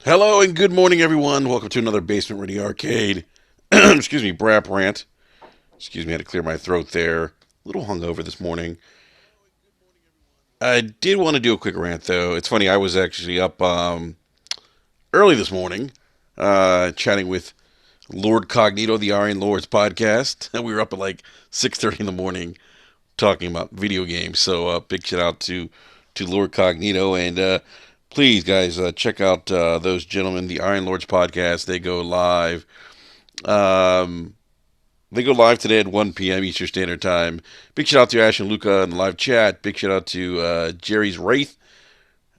Hello and good morning, everyone. Welcome to another Basement Ready Arcade. Excuse me, Brap Rant. Excuse me, I had to clear my throat there. A little hungover this morning. I did want to do a quick rant, though. It's funny, I was actually up early this morning chatting with Lord Cognito, the Iron Lords podcast. We were up at like 6:30 in the morning talking about video games. So big shout out to Lord Cognito and please guys check out those gentlemen, the Iron Lords podcast. Um, they go live today at 1 p.m. Eastern Standard Time. Big shout out to Ash and Luca in the live chat. Big shout out to Jerry's Wraith.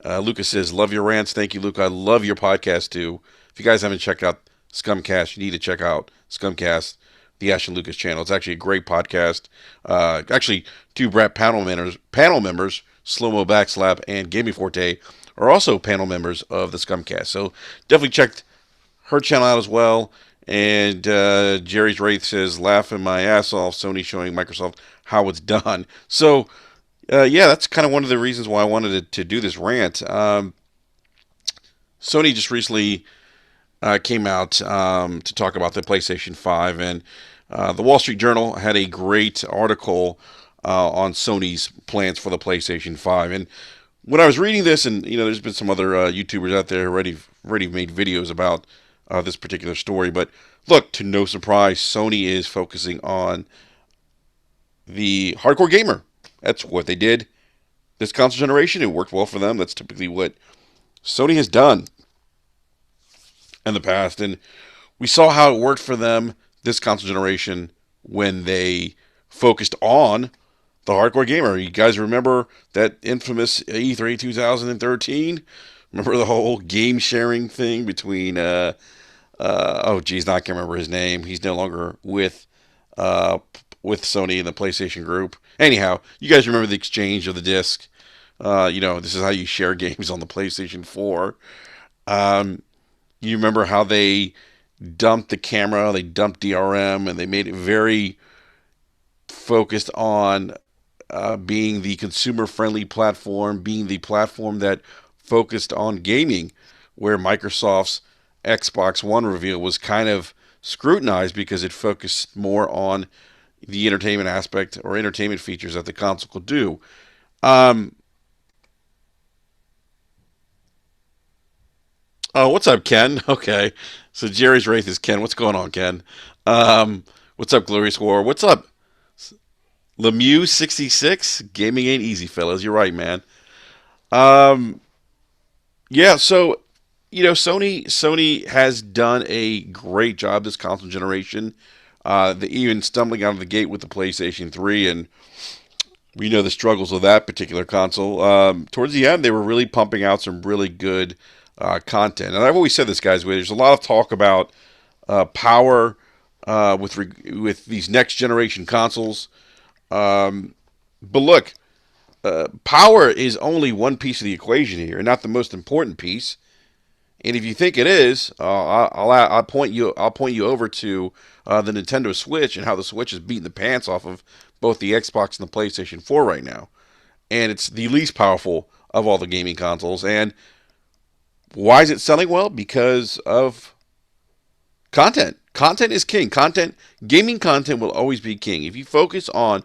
Luca says, love your rants. Thank you, Luca. I love your podcast too. If you guys haven't checked out Scumcast, you need to check out Scumcast, the Ash and Lucas channel. It's actually a great podcast. Actually, two Brett panel members, Slow Mo Backslap and Gaming Forte, are also panel members of the Scumcast. So definitely check her channel out as well. And Jerry's Wraith says, laughing my ass off, Sony showing Microsoft how it's done. So, yeah, that's kind of one of the reasons why I wanted to do this rant. Sony just recently came out to talk about the PlayStation 5, and the Wall Street Journal had a great article on Sony's plans for the PlayStation 5. And when I was reading this, and there's been some other YouTubers out there who already made videos about this particular story, but look, to no surprise, Sony is focusing on the hardcore gamer. That's what they did this console generation. It worked well for them. That's typically what Sony has done in the past, and we saw how it worked for them this console generation when they focused on the hardcore gamer. You guys remember that infamous E3 2013? Remember the whole game sharing thing between oh geez, now I can't remember his name. He's no longer uh, with Sony and the PlayStation Group. Anyhow, you guys remember the exchange of the disc. This is how you share games on the PlayStation 4. Um, you remember how they dumped the camera, they dumped DRM, and they made it very focused on being the consumer friendly platform, being the platform that focused on gaming, where Microsoft's Xbox One reveal was kind of scrutinized because it focused more on the entertainment aspect or entertainment features that the console could do. Um, oh, what's up, Ken? Okay, so Jerry's Wraith is Ken. What's going on, Ken? What's up, Glorious War? What's up, Lemieux 66? Gaming ain't easy, fellas. You're right, man. Um, yeah, so Sony has done a great job this console generation. They even stumbling out of the gate with the PlayStation 3, and we know the struggles of that particular console. Towards the end, they were really pumping out some really good content, and I've always said this, guys. There's a lot of talk about power with these next generation consoles, but look, power is only one piece of the equation here, and not the most important piece. And if you think it is, I'll point you over to the Nintendo Switch and how the Switch is beating the pants off of both the Xbox and the PlayStation 4 right now. And it's the least powerful of all the gaming consoles. And why is it selling well? Because of content. Content is king. Gaming content will always be king. If you focus on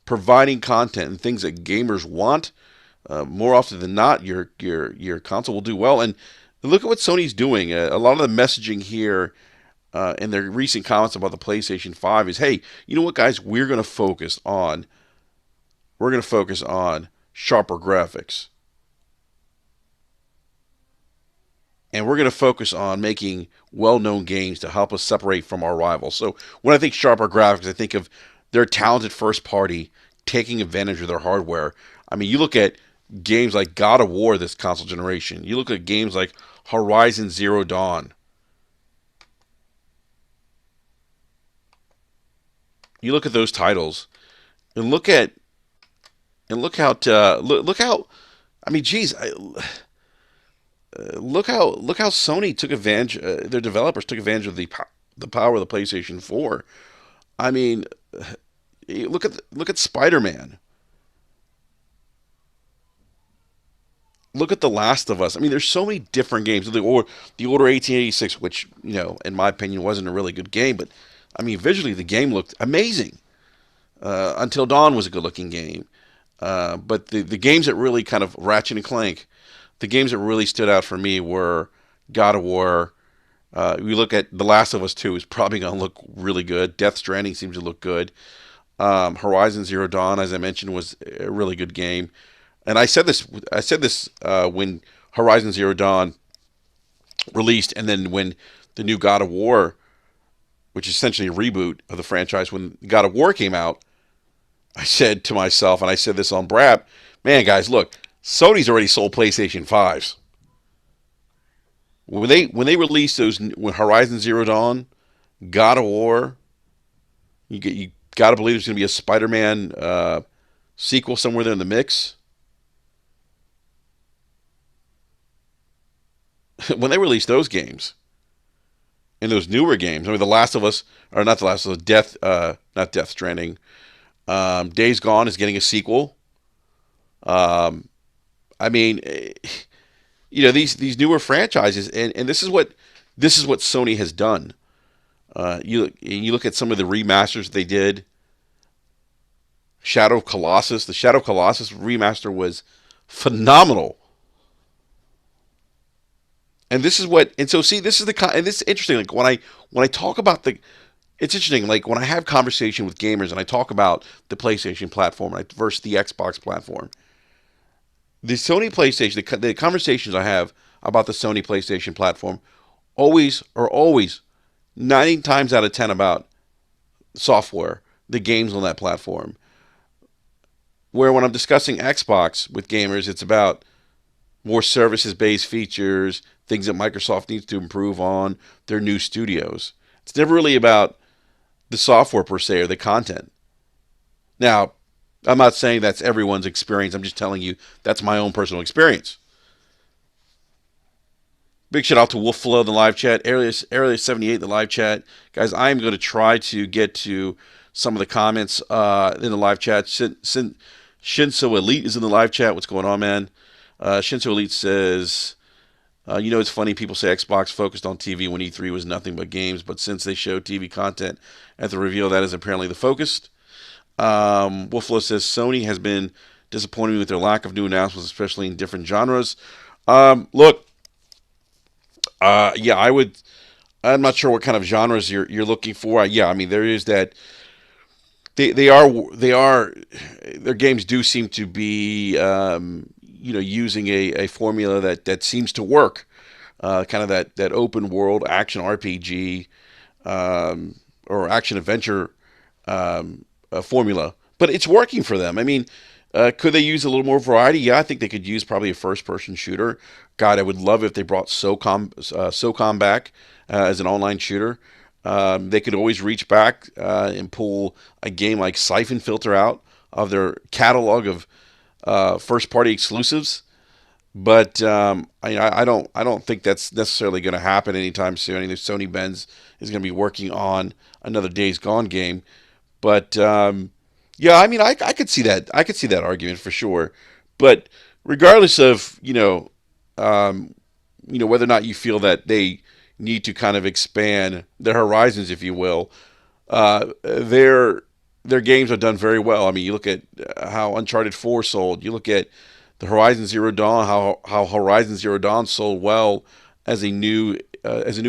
providing content and things that gamers want, more often than not, your console will do well. And look at what Sony's doing. A lot of the messaging here in their recent comments about the PlayStation 5 is, hey, you know what, guys, we're going to focus on sharper graphics, and we're going to focus on making well-known games to help us separate from our rivals. So when I think sharper graphics, I think of their talented first party taking advantage of their hardware. I mean, you look at games like God of War this console generation. You look at games like Horizon Zero Dawn. You look at those titles and look how I mean, geez, look how Sony took advantage. Their developers took advantage of the power of the PlayStation 4. I mean, look at Spider-Man. look at The Last of Us. I mean, there's so many different games. The Order 1886, which in my opinion, wasn't a really good game, but I mean, visually the game looked amazing. Until Dawn was a good-looking game, but the games that really kind of Ratchet and Clank, the games that really stood out for me were God of War. We look at The Last of Us 2 is probably going to look really good. Death Stranding seems to look good. Horizon Zero Dawn, as I mentioned, was a really good game. And I said this when Horizon Zero Dawn released, and then when the new God of War, which is essentially a reboot of the franchise, when God of War came out, I said to myself, and I said this on Brap, man, guys, look, Sony's already sold PlayStation 5s. When they released those, when Horizon Zero Dawn, God of War, you got to believe there's going to be a Spider-Man sequel somewhere there in the mix. When they released those games and those newer games, I mean, The Last of Us, or not The Last of Us, not Death Stranding. Days Gone is getting a sequel. Um, I mean, these newer franchises, and this is what Sony has done. You look at some of the remasters they did. Shadow of Colossus, the Shadow of Colossus remaster was phenomenal. And this is what, and so see, this is and this is interesting. Like when I talk about it's interesting. Like when I have conversation with gamers and I talk about the PlayStation platform versus the Xbox platform, the Sony PlayStation, the conversations I have about the Sony PlayStation platform always 9 times out of 10 about software, the games on that platform. Where when I'm discussing Xbox with gamers, it's about more services-based features, things that Microsoft needs to improve on, their new studios. It's never really about the software per se or the content. Now, I'm not saying that's everyone's experience. I'm just telling you that's my own personal experience. Big shout out to Wolfflow in the live chat, Area 78 in the live chat. Guys, I'm going to try to get to some of the comments in the live chat. Shinso Elite is in the live chat. What's going on, man? Shinso Elite says, it's funny people say Xbox focused on TV when E3 was nothing but games, but since they showed TV content at the reveal, that is apparently the focus. Wolfflow says Sony has been disappointing with their lack of new announcements, especially in different genres. Look, yeah, I would. I'm not sure what kind of genres you're looking for. Yeah, I mean there is that. They are their games do seem to be using a formula that seems to work, kind of that open world action RPG or action adventure formula, but it's working for them. I mean, could they use a little more variety? Yeah, I think they could use probably a first-person shooter. God, I would love if they brought SOCOM back as an online shooter. They could always reach back and pull a game like Siphon Filter out of their catalog of first-party exclusives. But I don't think that's necessarily going to happen anytime soon. I think Sony Benz is going to be working on another Days Gone game. But yeah, I mean, I could see that. I could see that argument for sure. But regardless of whether or not you feel that they need to kind of expand their horizons, if you will, their games are done very well. I mean, you look at how Uncharted 4 sold. You look at the Horizon Zero Dawn, how Horizon Zero Dawn sold well as a new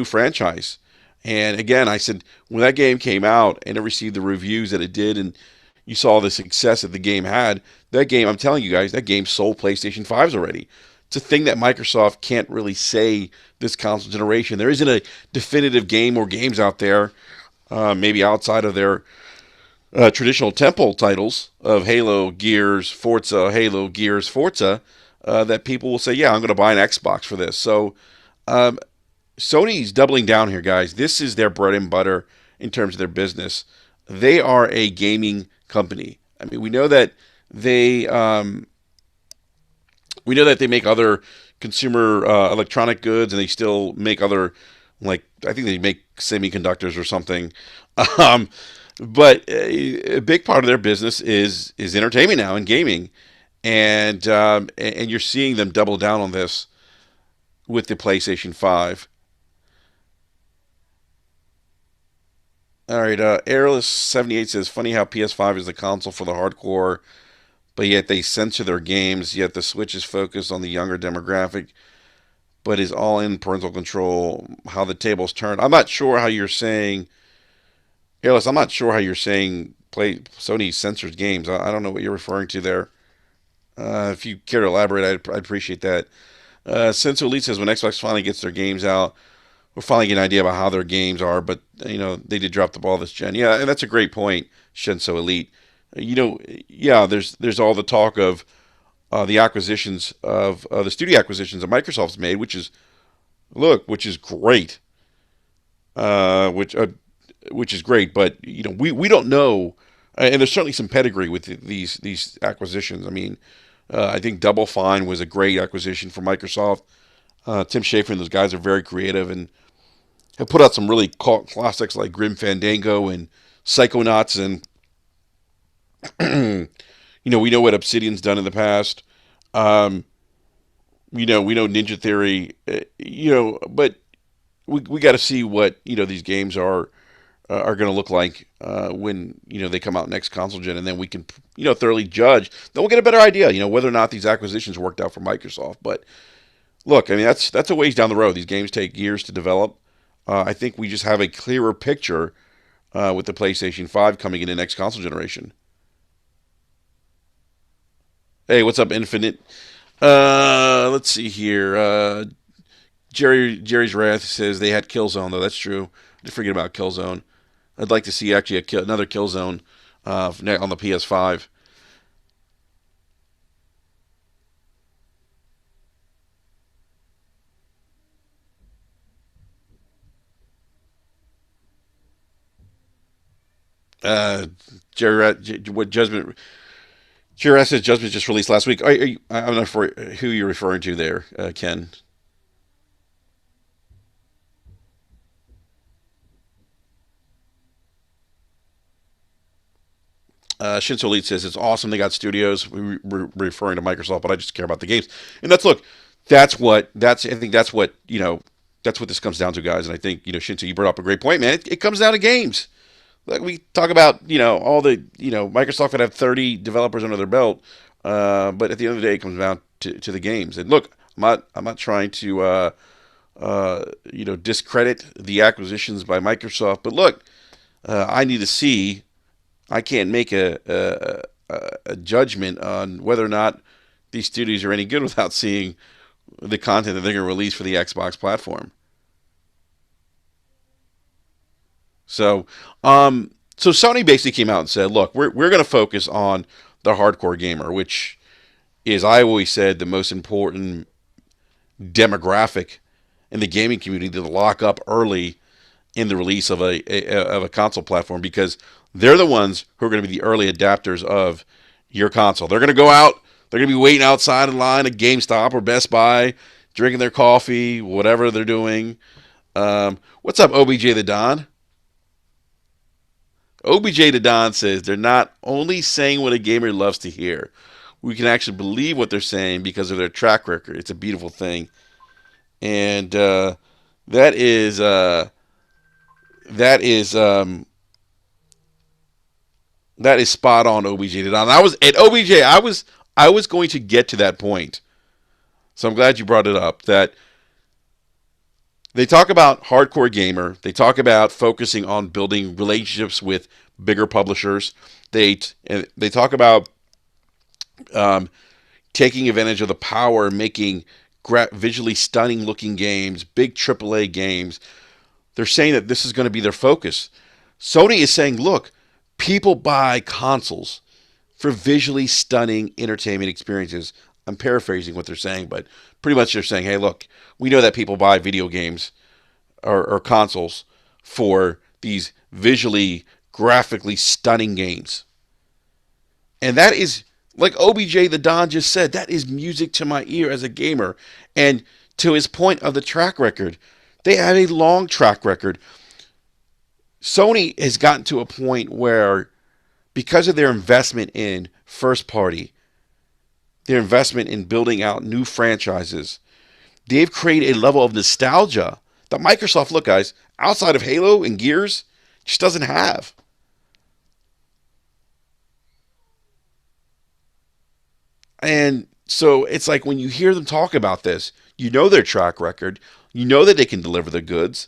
franchise. And again, I said when that game came out and it received the reviews that it did, and you saw the success that the game had, that game, I'm telling you guys, that game sold PlayStation 5s already. It's a thing that Microsoft can't really say this console generation. There isn't a definitive game or games out there, maybe outside of their traditional temple titles of Halo, Gears, Forza, Halo, Gears, Forza, that people will say, yeah, I'm going to buy an Xbox for this. So um, Sony's doubling down here, guys. This is their bread and butter in terms of their business. They are a gaming company. I mean, they we know that they make other consumer electronic goods, and they still make other, like I think they make semiconductors or something. Um, but a big part of their business is entertainment now and gaming. and you're seeing them double down on this with the PlayStation 5. All right, Airless78 says, funny how PS5 is the console for the hardcore, but yet they censor their games, yet the Switch is focused on the younger demographic, but is all in parental control. How the tables turn. I'm not sure how you're saying, Airless, I'm not sure how you're saying Sony censors games. I don't know what you're referring to there. If you care to elaborate, I'd appreciate that. Senso Elite says, when Xbox finally gets their games out, we'll finally get an idea about how their games are, but they did drop the ball this gen. Yeah, and that's a great point, Shenso Elite. Yeah, there's all the talk of the acquisitions of the studio acquisitions that Microsoft's made, which is great, uh, which uh, which is great. But we don't know, and there's certainly some pedigree with these acquisitions. I mean, I think Double Fine was a great acquisition for Microsoft. Tim Schafer and those guys are very creative and have put out some really cult classics like Grim Fandango and Psychonauts, and we know what Obsidian's done in the past. Um, we know Ninja Theory. But we got to see what these games are going to look like when they come out next console gen, and then we can thoroughly judge. Then we'll get a better idea, whether or not these acquisitions worked out for Microsoft. But look, I mean that's a ways down the road. These games take years to develop. I think we just have a clearer picture with the PlayStation 5 coming in the next console generation. Hey, what's up, Infinite? Let's see here. Jerry's Wrath says they had Killzone, though. That's true. I did forget about Killzone. I'd like to see actually another Killzone on the PS5. Uh, what Judgment? Jerry says Judgment just released last week. I'm not sure who you're referring to there, Ken. Shinso Elite says it's awesome. They got studios. We're referring to Microsoft, but I just care about the games. And I think that's what this comes down to, guys. And I think Shinso, you brought up a great point, man. It comes down to games. Like we talk about, all the Microsoft could have 30 developers under their belt, but at the end of the day, it comes down to the games. And look, I'm not trying to discredit the acquisitions by Microsoft, but look, I need to see. I can't make a judgment on whether or not these studios are any good without seeing the content that they're going to release for the Xbox platform. So, so Sony basically came out and said, "Look, we're going to focus on the hardcore gamer, which is, I always said, the most important demographic in the gaming community to lock up early in the release of a console platform, because they're the ones who are going to be the early adapters of your console. They're going to go out, they're going to be waiting outside in line at GameStop or Best Buy, drinking their coffee, whatever they're doing. What's up, OBJ the Don? OBJ the Don says they're not only saying what a gamer loves to hear. We can actually believe what they're saying because of their track record. It's a beautiful thing, and that is that is that is spot on, OBJ. And I was at OBJ. I was going to get to that point, so I'm glad you brought it up. That they talk about hardcore gamer. They talk about focusing on building relationships with bigger publishers. They talk about um, taking advantage of the power, making visually stunning looking games, big AAA games. They're saying that this is going to be their focus. Sony is saying, look, people buy consoles for visually stunning entertainment experiences. I'm paraphrasing what they're saying, but pretty much they're saying, hey, look, we know that people buy video games or consoles for these visually, graphically stunning games. And that is, like OBJ the Don just said, that is music to my ear as a gamer. And to his point of the track record, they have a long track record. Sony has gotten to a point where, because of their investment in first party, their investment in building out new franchises. They've created a level of nostalgia that Microsoft, look, guys, outside of Halo and Gears, just doesn't have. And so it's like when you hear them talk about this, you know their track record, you know that they can deliver the goods.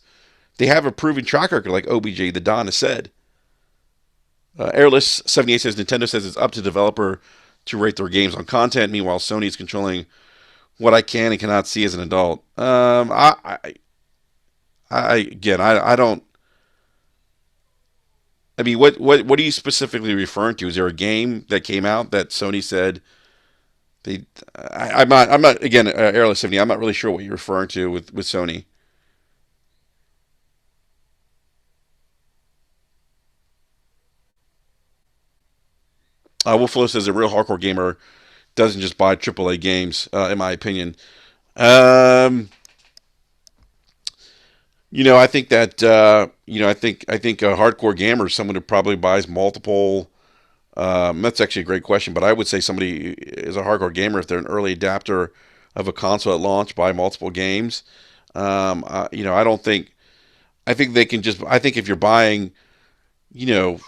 They have a proven track record, like OBJ the Don has said. Airless78 says Nintendo says it's up to developer to rate their games on content. Meanwhile, Sony is controlling what I can and cannot see as an adult. I don't. I mean, what are you specifically referring to? Is there a game that came out that Sony said they? I'm not again, Airless 70. I'm not really sure what you're referring to with Sony. Wolflo says a real hardcore gamer doesn't just buy AAA games. In my opinion, um, I think that I think a hardcore gamer is someone who probably buys multiple. That's actually a great question, but I would say somebody is a hardcore gamer if they're an early adapter of a console at launch, buy multiple games. I don't think. I think they can just. I think if you're buying, you know,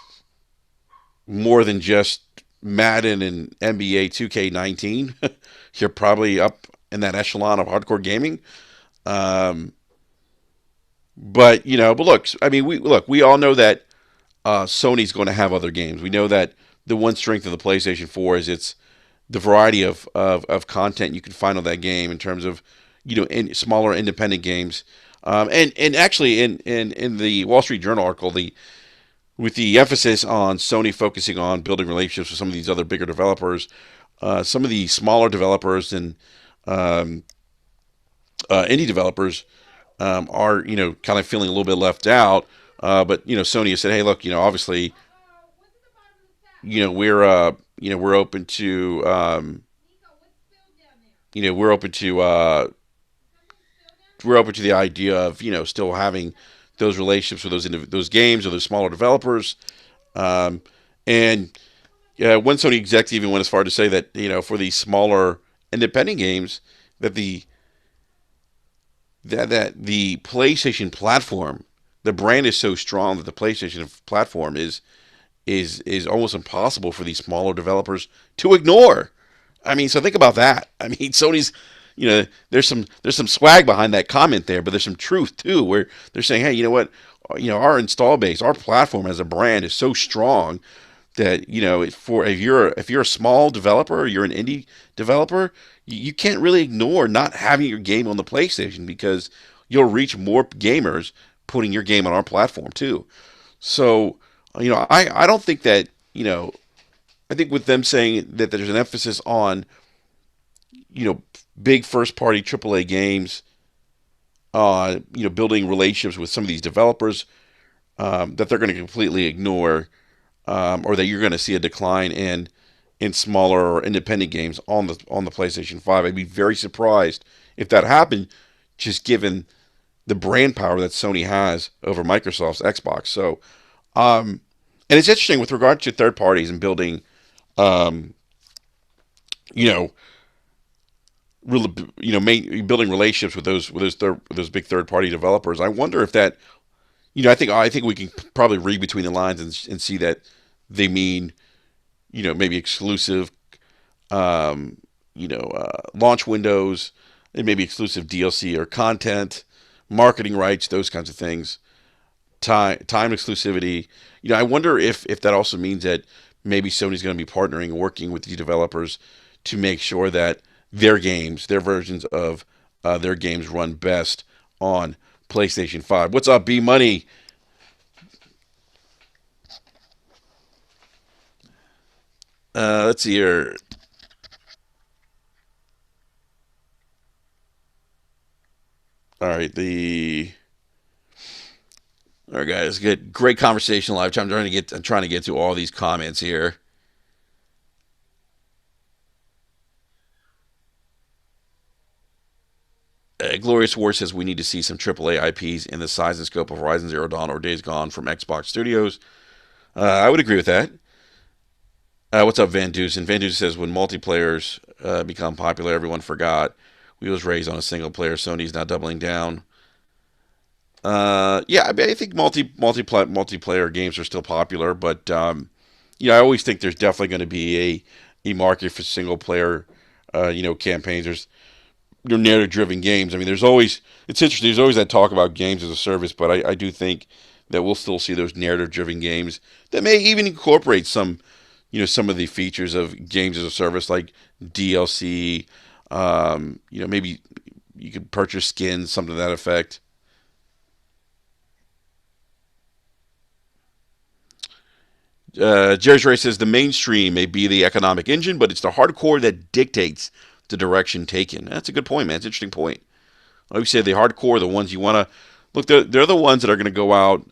more than just Madden and NBA 2K19, you're probably up in that echelon of hardcore gaming. Um, but look, I mean, we all know that Sony's going to have other games. We know that the one strength of the PlayStation 4 is its the variety of content you can find on that game in terms of smaller independent games. And actually in the Wall Street Journal article, the with the emphasis on Sony focusing on building relationships with some of these other bigger developers, some of the smaller developers and um, indie developers are kind of feeling a little bit left out. But Sony has said, hey, look, obviously, we're open to we're open to the idea of still having those relationships with those games or those smaller developers. Um, and one Sony executive even went as far to say that for these smaller independent games that the PlayStation platform, the brand is so strong that the PlayStation platform is almost impossible for these smaller developers to ignore. I mean, so think about that. I mean, Sony's, there's some swag behind that comment there, but there's some truth too, where they're saying, hey, you know what, our install base, our platform as a brand is so strong that for if you're a small developer or you're an indie developer, you can't really ignore not having your game on the PlayStation because you'll reach more gamers putting your game on our platform too. So I don't think that I think with them saying that there's an emphasis on big first party AAA games, building relationships with some of these developers that they're going to completely ignore, or that you're going to see a decline in smaller or independent games on the PlayStation 5. I'd be very surprised if that happened, just given the brand power that Sony has over Microsoft's Xbox. So, and it's interesting with regard to third parties and building, um, you know, really, building relationships with those big third party developers. I wonder if that, I think we can probably read between the lines and see that they mean, maybe exclusive, launch windows, and maybe exclusive DLC or content, marketing rights, those kinds of things, time exclusivity. I wonder if that also means that maybe Sony's going to be partnering and working with these developers to make sure that their versions of their games run best on PlayStation 5. What's up, B Money? Let's see here. All right, all right, guys, good, great conversation live. I'm trying to get to all these comments here. Glorious War says we need to see some AAA IPs in the size and scope of Horizon Zero Dawn or Days Gone from Xbox Studios. I would agree with that. What's up, Van Dusen? Van Dusen says when multiplayers become popular, everyone forgot we was raised on a single player. Sony's now doubling down. Yeah, I mean, I think multiplayer games are still popular, but I always think there's definitely going to be a market for single player, campaigns. There's narrative driven games. I mean, there's always it's interesting. There's always that talk about games as a service, but I do think that we'll still see those narrative driven games that may even incorporate some of the features of games as a service, like DLC. Maybe you could purchase skins, something to that effect. Jerry's Ray says the mainstream may be the economic engine, but it's the hardcore that dictates the direction taken. That's a good point, man. It's an interesting point. Like we said, the hardcore, the ones you want to look, they're the ones that are going to go out,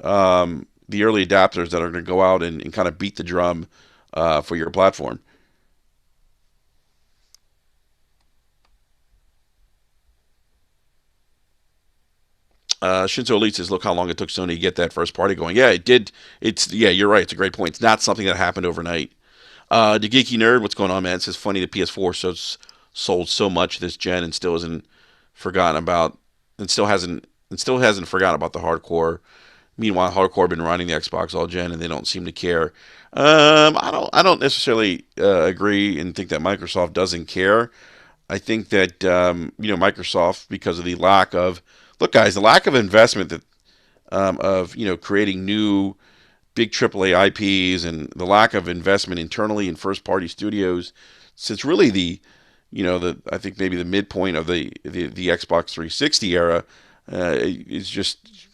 the early adapters that are going to go out and kind of beat the drum for your platform. Shinzo Elite says, "Look how long it took Sony to get that first party going." Yeah, it did. Yeah, you're right. It's a great point. It's not something that happened overnight. The Geeky Nerd, what's going on, man? It says funny the PS4 sold so much this gen and still isn't forgotten about, and still hasn't forgotten about the hardcore. Meanwhile, hardcore been running the Xbox all gen, and they don't seem to care. I don't necessarily agree and think that Microsoft doesn't care. I think that Microsoft, because of the lack of look, guys, the lack of investment that of creating new big AAA IPs and the lack of investment internally in first party studios since really the I think maybe the midpoint of the Xbox 360 era is just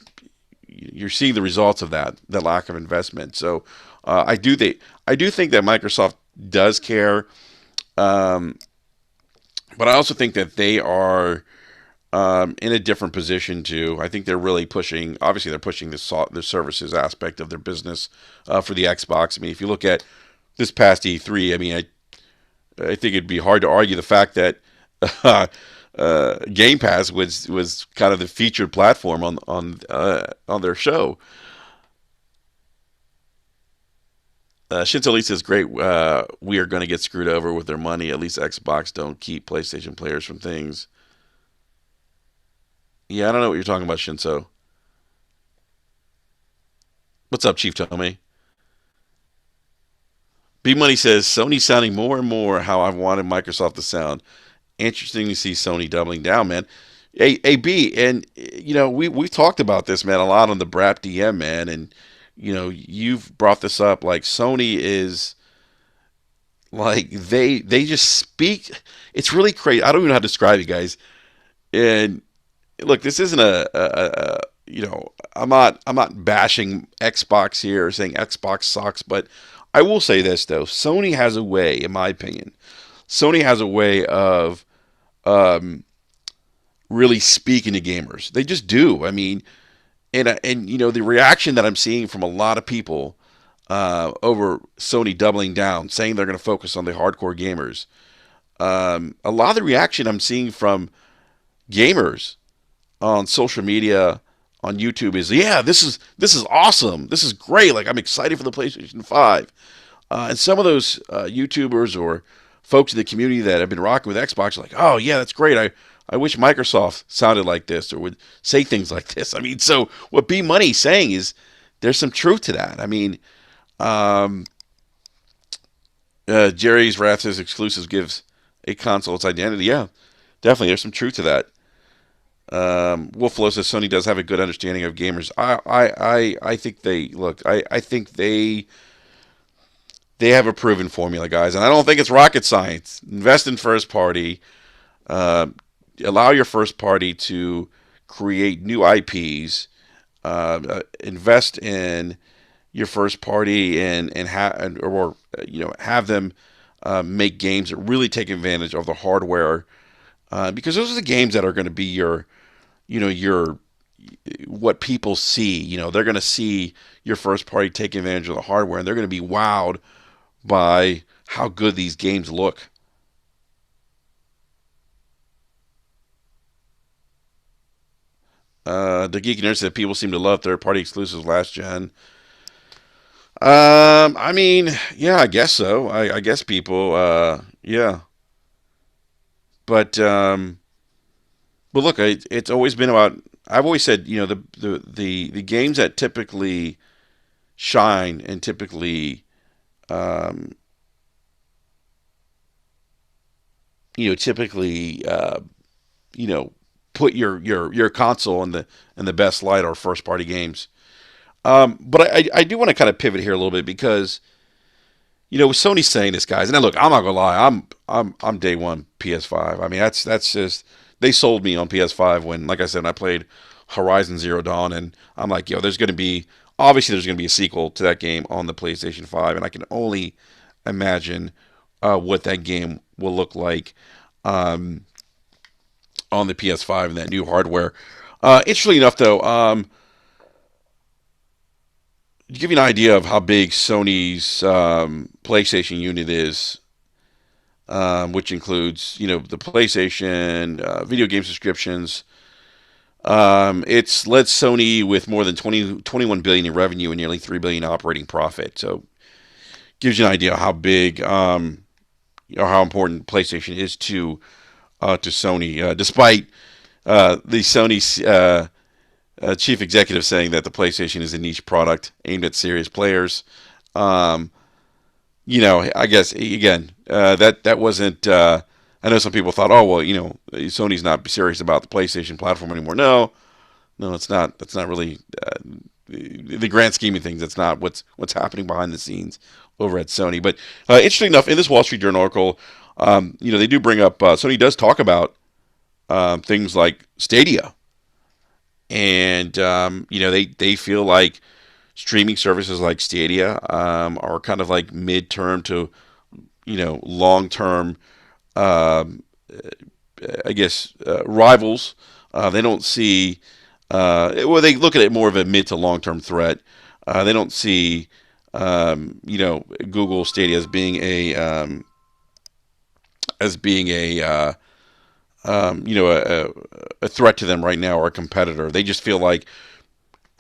you're seeing the results of that lack of investment. So I do think that Microsoft does care, um, but I also think that they are in a different position too. I think they're really pushing. Obviously, they're pushing the services aspect of their business for the Xbox. I mean, if you look at this past E3, I mean, I think it'd be hard to argue the fact that Game Pass was kind of the featured platform on their show. Shinzo Lee says, "Great, we are going to get screwed over with their money. At least Xbox don't keep PlayStation players from things." Yeah, I don't know what you're talking about, Shinzo. What's up, Chief Tommy? B Money says Sony sounding more and more how I wanted Microsoft to sound. Interesting to see Sony doubling down, man. B, and we've talked about this, man, a lot on the Brap DM, man, and you've brought this up. Like Sony is like they just speak. It's really crazy. I don't even know how to describe it, guys. And look, this isn't I'm not bashing Xbox here or saying Xbox sucks, but I will say this though. Sony has a way, in my opinion, Sony has a way of um, really speaking to gamers. They just do. I mean, and the reaction that I'm seeing from a lot of people over Sony doubling down, saying they're going to focus on the hardcore gamers. A lot of the reaction I'm seeing from gamers on social media, on YouTube is, yeah, this is awesome. This is great. Like I'm excited for the PlayStation 5. And some of those YouTubers or folks in the community that have been rocking with Xbox are like, oh yeah, that's great. I wish Microsoft sounded like this or would say things like this. I mean, so what B Money's saying is there's some truth to that. I mean, um, Jerry's Wrath says exclusives gives a console its identity. Yeah, definitely. There's some truth to that. Wolflo says Sony does have a good understanding of gamers. I think they look. I think they have a proven formula, guys, and I don't think it's rocket science. Invest in first party. Uh, Allow your first party to create new IPs. Invest in your first party and have or have them make games that really take advantage of the hardware because those are the games that are going to be your what people see. They're going to see your first party take advantage of the hardware, and they're going to be wowed by how good these games look. The Geek Nerd said people seem to love third party exclusives last gen. I mean, yeah, I guess so. I guess people, yeah, but but look, it's always been about. I've always said, the games that typically shine and typically, um, typically, you know, put your console in the best light are first party games. But I do want to kind of pivot here a little bit because with Sony saying this, guys, and look, I'm not gonna lie, I'm day one PS5. I mean, that's just they sold me on PS5 when, like I said, I played Horizon Zero Dawn, and I'm like, there's gonna be obviously there's gonna be a sequel to that game on the PlayStation 5, and I can only imagine what that game will look like um, on the PS5 and that new hardware. Interestingly enough, though, to give you an idea of how big Sony's PlayStation unit is, which includes the PlayStation video game subscriptions. It's led Sony with more than 21 billion in revenue and nearly 3 billion operating profit. So gives you an idea how big or how important PlayStation is to Sony, despite the Sony chief executive saying that the PlayStation is a niche product aimed at serious players. Um, I guess again that wasn't. I know some people thought, oh well, Sony's not serious about the PlayStation platform anymore. No, no, it's not. That's not really the grand scheme of things. That's not what's happening behind the scenes over at Sony. But interesting enough, in this Wall Street Journal article, they do bring up Sony does talk about things like Stadia, and they feel like streaming services like Stadia are kind of like midterm to long term, um, I guess, rivals. They don't see, well, they look at it more of a mid to long term threat. They don't see, Google Stadia as being a threat to them right now or a competitor. They just feel like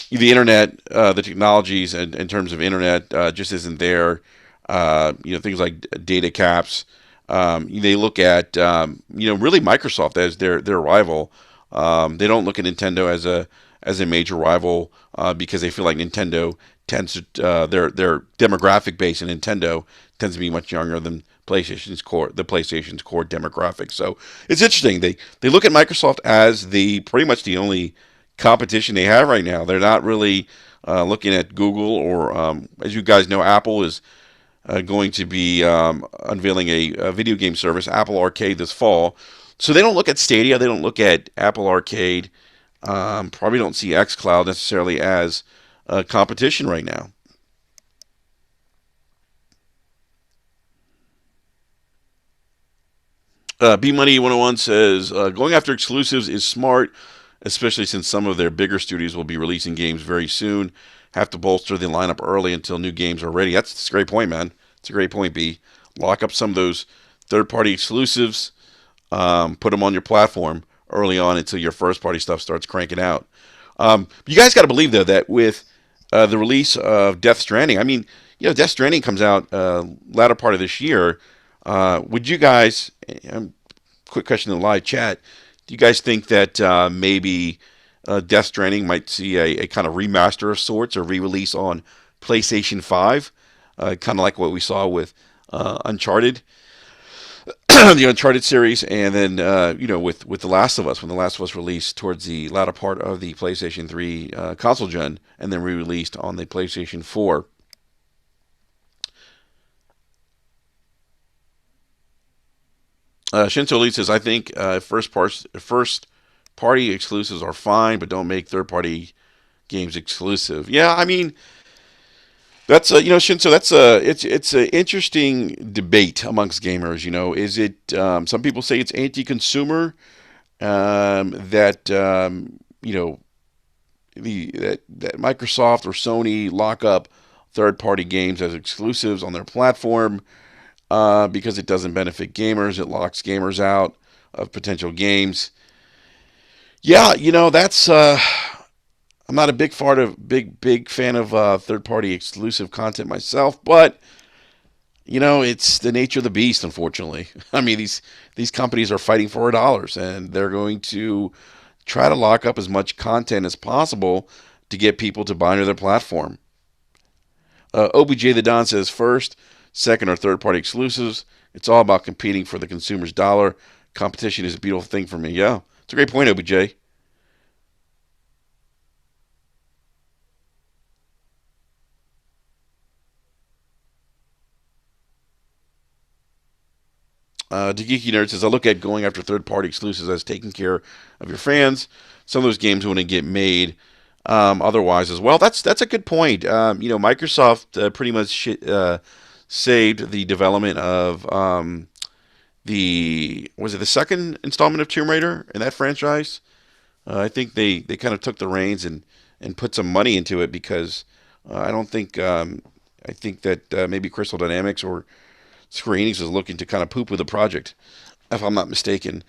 the internet, the technologies in terms of internet just isn't there. Things like data caps. They look at really Microsoft as their rival. They don't look at Nintendo as a major rival because they feel like Nintendo tends to their demographic base in Nintendo tends to be much younger than PlayStation's core demographic. So it's interesting. They look at Microsoft as the pretty much the only competition they have right now. They're not really looking at Google or as you guys know, Apple is going to be unveiling a video game service, Apple Arcade, this fall. So they don't look at Stadia. They don't look at Apple Arcade. Probably don't see xCloud necessarily as competition right now. B Money 101 says going after exclusives is smart, especially since some of their bigger studios will be releasing games very soon. Have to bolster the lineup early until new games are ready. That's a great point, man. It's a great point, B. Lock up some of those third-party exclusives. Put them on your platform early on until your first-party stuff starts cranking out. You guys got to believe though that with the release of Death Stranding, I mean, Death Stranding comes out latter part of this year. Would you guys? Quick question in the live chat. Do you guys think that maybe Death Stranding might see a kind of remaster of sorts or re-release on PlayStation 5, kind of like what we saw with Uncharted, the Uncharted series, and then with The Last of Us, when The Last of Us released towards the latter part of the PlayStation 3 console gen, and then re-released on the PlayStation 4. Shinto Lee says, I think first party exclusives are fine, but don't make third party games exclusive. Yeah, I mean that's Shinto. That's it's an interesting debate amongst gamers. Is it some people say it's anti-consumer that that Microsoft or Sony lock up third party games as exclusives on their platform because it doesn't benefit gamers. It locks gamers out of potential games. Yeah, that's I'm not a big fan of third party exclusive content myself, but it's the nature of the beast. Unfortunately, I mean these companies are fighting for our dollars, and they're going to try to lock up as much content as possible to get people to buy into their platform. OBJ the Don says first, second, or third party exclusives. It's all about competing for the consumer's dollar. Competition is a beautiful thing for me. Yeah, it's a great point, OBJ. The Geeky Nerd says, I look at going after third party exclusives as taking care of your fans. Some of those games wouldn't get made otherwise as well. That's a good point. Microsoft pretty much saved the development of the second installment of Tomb Raider in that franchise. I think they kind of took the reins and put some money into it because I don't think I think that maybe Crystal Dynamics or Square Enix is looking to kind of poop with the project, if I'm not mistaken.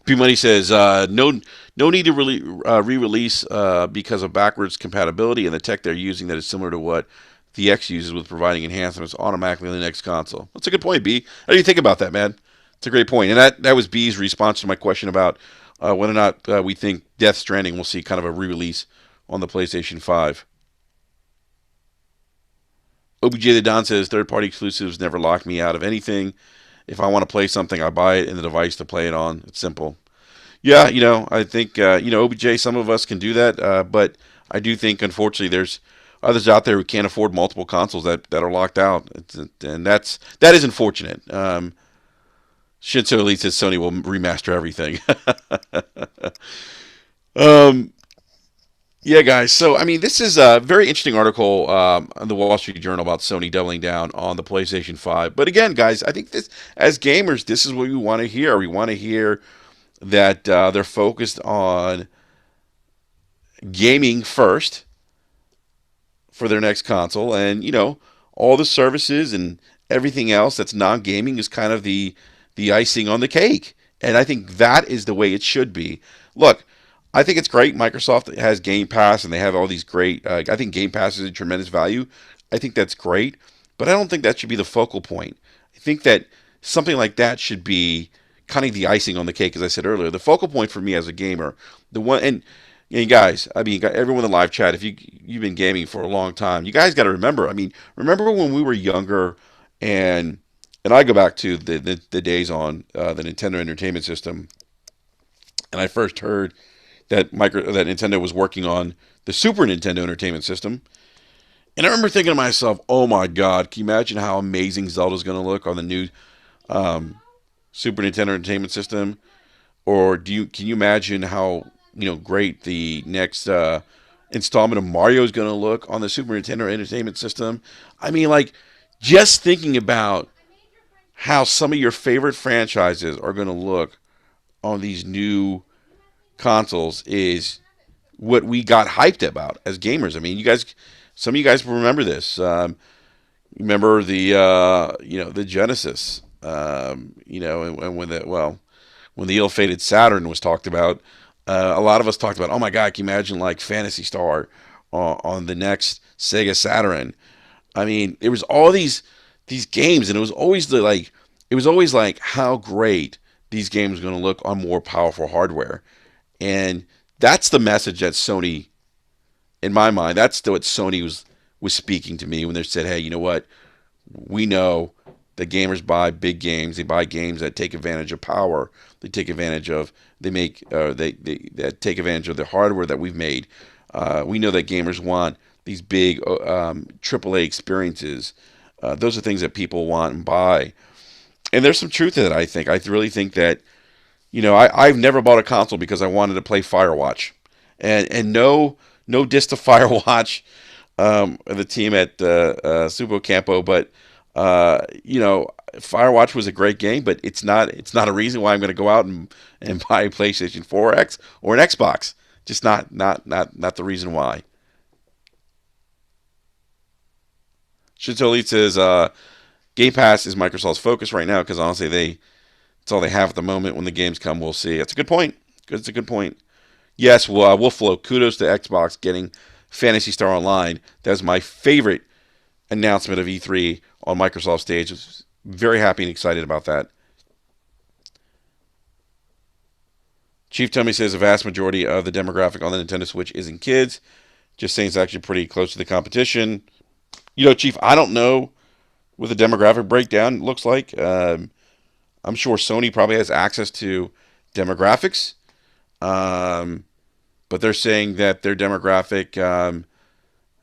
P Money says no need to really re-release because of backwards compatibility and the tech they're using that is similar to what the X uses with providing enhancements automatically on the next console. That's a good point, B. How do you think about that, man? It's a great point, and that was B's response to my question about whether or not we think Death Stranding will see kind of a re-release on the PlayStation 5. OBJ the Don says third party exclusives never lock me out of anything. If I want to play something, I buy it in the device to play it on. It's simple. Yeah, I think OBJ. Some of us can do that, but I do think unfortunately there's others out there who can't afford multiple consoles that are locked out, and that is unfortunate. Shinzo Elite says Sony will remaster everything. um, Yeah, guys. So, I mean, this is a very interesting article on the Wall Street Journal about Sony doubling down on the PlayStation 5. But again, guys, I think this, as gamers, this is what we want to hear. We want to hear that they're focused on gaming first for their next console, and all the services and everything else that's non-gaming is kind of the icing on the cake. And I think that is the way it should be. Look, I think it's great. Microsoft has Game Pass, and they have all these great. I think Game Pass is a tremendous value. I think that's great, but I don't think that should be the focal point. I think that something like that should be kind of the icing on the cake, as I said earlier. The focal point for me as a gamer, the one, and guys, I mean, everyone in the live chat, if you've been gaming for a long time, you guys got to remember. I mean, remember when we were younger, and I go back to the days on the Nintendo Entertainment System, and I first heard that Nintendo was working on the Super Nintendo Entertainment System. And I remember thinking to myself, "Oh my God, can you imagine how amazing Zelda's going to look on the new um, Super Nintendo Entertainment System?" Or can you imagine how great the next installment of Mario is going to look on the Super Nintendo Entertainment System? I mean, like, just thinking about how some of your favorite franchises are going to look on these new consoles is what we got hyped about as gamers. I mean, some of you guys will remember this. Remember the Genesis, and when the ill-fated Saturn was talked about, a lot of us talked about, oh my God, can you imagine like Fantasy Star on the next Sega Saturn? I mean, it was all these games, and it was always like how great these games are going to look on more powerful hardware. And that's the message that Sony, in my mind, that's what Sony was speaking to me when they said, "Hey, you know what? We know that gamers buy big games. They buy games that take advantage of power. They take advantage of they make they that take advantage of the hardware that we've made. We know that gamers want these big AAA experiences. Those are things that people want and buy. And there's some truth to that. I think. I really think that I've never bought a console because I wanted to play Firewatch, and no diss to Firewatch, the team at Supo Campo, but Firewatch was a great game, but it's not a reason why I'm going to go out and buy a PlayStation 4X or an Xbox. Just not the reason why. Shinto Elite says Game Pass is Microsoft's focus right now because honestly That's all they have at the moment. When the games come, we'll see. That's a good point. It's a good point. Yes, well, Wolflow, kudos to Xbox getting Fantasy Star Online. That's my favorite announcement of E3 on Microsoft stage. I was very happy and excited about that. Chief Tummy says a vast majority of the demographic on the Nintendo Switch isn't kids. Just saying it's actually pretty close to the competition. Chief, I don't know what the demographic breakdown looks like. I'm sure Sony probably has access to demographics, but they're saying that their demographic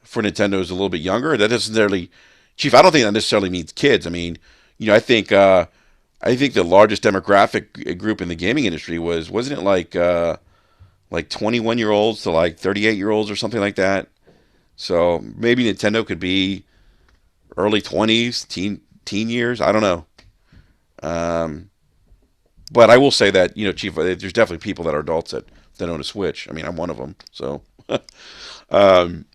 for Nintendo is a little bit younger. That doesn't necessarily, Chief. I don't think that necessarily means kids. I mean, I think the largest demographic group in the gaming industry wasn't it like 21-year-olds to like 38-year-olds or something like that. So maybe Nintendo could be early 20s, teen years. I don't know. Um, but I will say that Chief, there's definitely people that are adults that own a Switch. I mean, I'm one of them. So, um,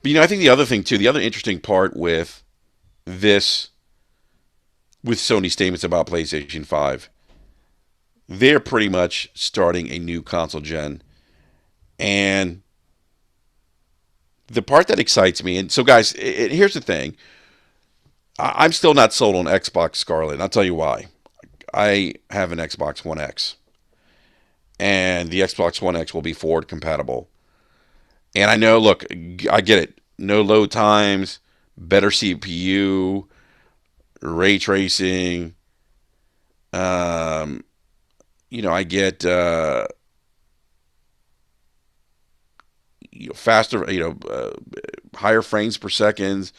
but I think the other thing too, the other interesting part this, with Sony statements about PlayStation 5, they're pretty much starting a new console gen, and the part that excites me, and so guys, here's the thing. I'm still not sold on Xbox Scarlet, and I'll tell you why. I have an Xbox One X, and the Xbox One X will be forward compatible. And I know, look, I get it. No load times, better CPU, ray tracing. Um, I get faster, higher frames per second.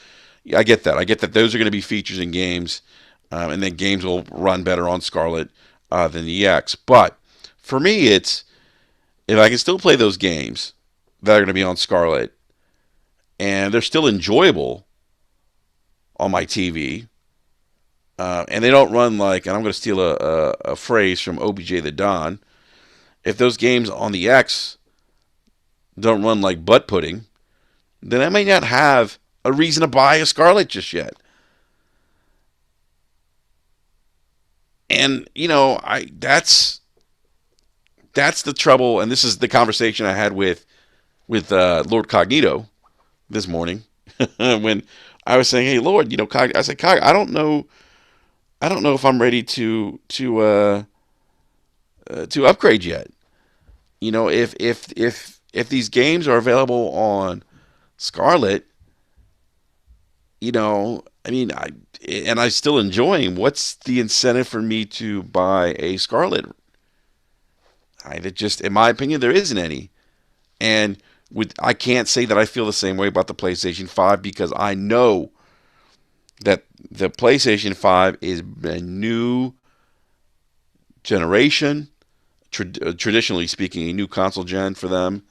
I get that. I get that those are going to be features in games, and then games will run better on Scarlet than the X. But for me, it's if I can still play those games that are going to be on Scarlet, and they're still enjoyable on my TV, and they don't run like, and I'm going to steal a phrase from OBJ the Don, if those games on the X don't run like butt pudding, then I may not have a reason to buy a Scarlet just yet. And I that's the trouble, and this is the conversation I had with Lord Cognito this morning when I was saying, "Hey, Lord, I said, Cog, I don't know if I'm ready to upgrade yet. If these games are available on Scarlet, I mean, I still enjoy them. What's the incentive for me to buy a Scarlet? In my opinion, there isn't any. And I can't say that I feel the same way about the PlayStation 5 because I know that the PlayStation 5 is a new generation, traditionally speaking, a new console gen for them,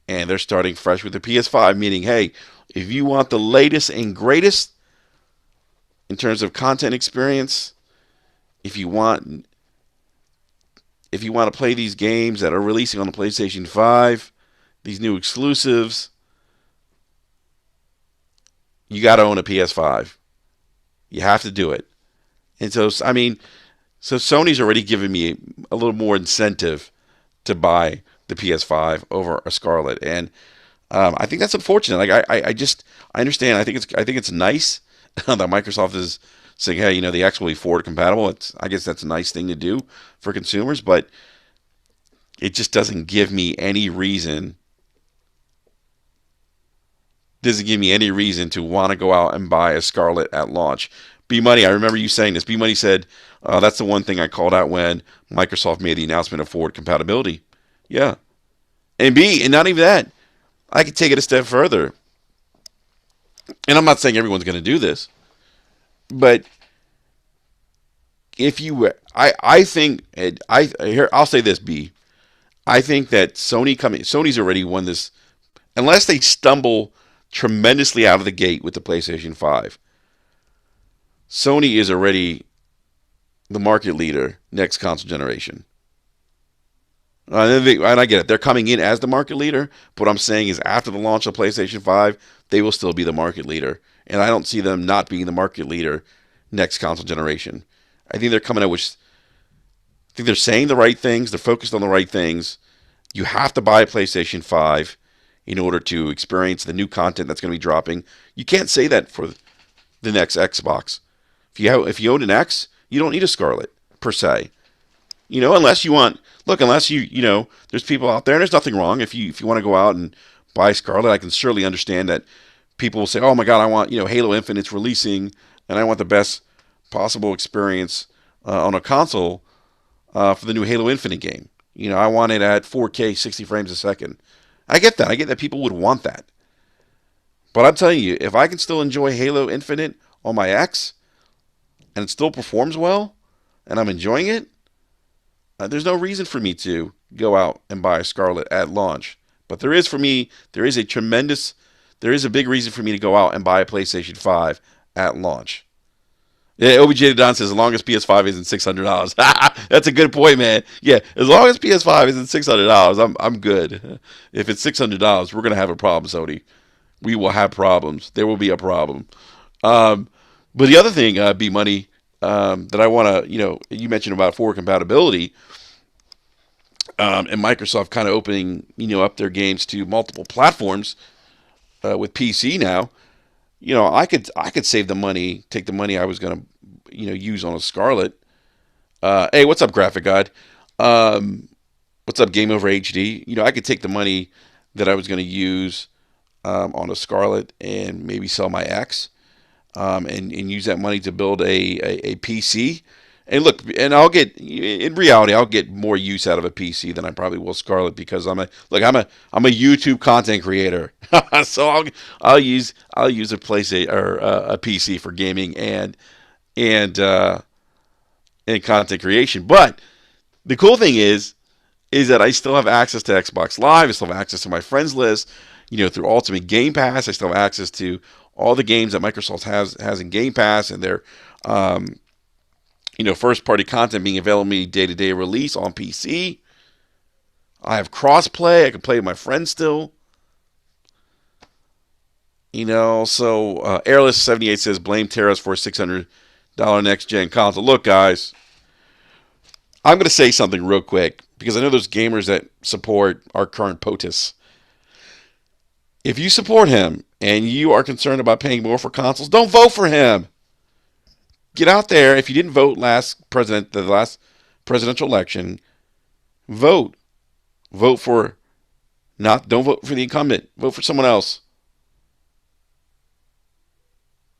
and they're starting fresh with the PS5, meaning, hey, if you want the latest and greatest in terms of content experience, if you want to play these games that are releasing on the PlayStation 5, these new exclusives, you got to own a PS5. You have to do it. And so, I mean, so Sony's already given me a little more incentive to buy the PS5 over a Scarlet, and I think that's unfortunate. Like I understand. I think it's nice that Microsoft is saying, hey, the X will be forward compatible. I guess that's a nice thing to do for consumers, but it just doesn't give me any reason. Doesn't give me any reason to want to go out and buy a Scarlet at launch. B Money, I remember you saying this. B Money said that's the one thing I called out when Microsoft made the announcement of forward compatibility. Yeah, and not even that. I could take it a step further, and I'm not saying everyone's going to do this, but if you, I think, I'll say this, B. I think that Sony's already won this, unless they stumble tremendously out of the gate with the PlayStation 5. Sony is already the market leader next console generation. And I get it. They're coming in as the market leader. But what I'm saying is after the launch of PlayStation 5, they will still be the market leader. And I don't see them not being the market leader next console generation. I think they're coming out with. I think they're saying the right things. They're focused on the right things. You have to buy a PlayStation 5 in order to experience the new content that's going to be dropping. You can't say that for the next Xbox. If you own an X, you don't need a Scarlet per se. Unless you want unless there's people out there, and there's nothing wrong if you want to go out and buy Scarlet. I can certainly understand that people will say, "Oh my God, I want Halo Infinite's releasing, and I want the best possible experience on a console for the new Halo Infinite game. I want it at 4K, 60 frames a second." I get that. I get that people would want that. But I'm telling you, if I can still enjoy Halo Infinite on my X and it still performs well and I'm enjoying it, there's no reason for me to go out and buy a Scarlet at launch. But there is a big reason for me to go out and buy a PlayStation 5 at launch. Yeah, OBJ Don says as long as PS5 isn't $600. That's a good point, man. Yeah, as long as PS5 isn't $600, I'm good. If it's $600, we're gonna have a problem, Sony. We will have problems. There will be a problem. But the other thing, B Money, that I want to, you mentioned about forward compatibility, and Microsoft kind of opening, up their games to multiple platforms with PC now. I could save the money, take the money I was gonna, use on a Scarlet. Hey, what's up, Graphic God? What's up, Game Over HD? I could take the money that I was gonna use on a Scarlet and maybe sell my X, and use that money to build a PC. And look, and in reality, I'll get more use out of a PC than I probably will Scarlet, because I'm a YouTube content creator. So I'll use a PlayStation or a PC for gaming and content creation. But the cool thing is that I still have access to Xbox Live. I still have access to my friends list, through Ultimate Game Pass. I still have access to all the games that Microsoft has in Game Pass, and their first-party content being available to me day-to-day release on PC. I have cross-play. I can play with my friends still. So Airless78 says, blame Terrace for a $600 next-gen console. Look, guys, I'm going to say something real quick, because I know there's gamers that support our current POTUS. If you support him and you are concerned about paying more for consoles, don't vote for him. Get out there. If you didn't vote the last presidential election, vote. Don't vote for the incumbent. Vote for someone else.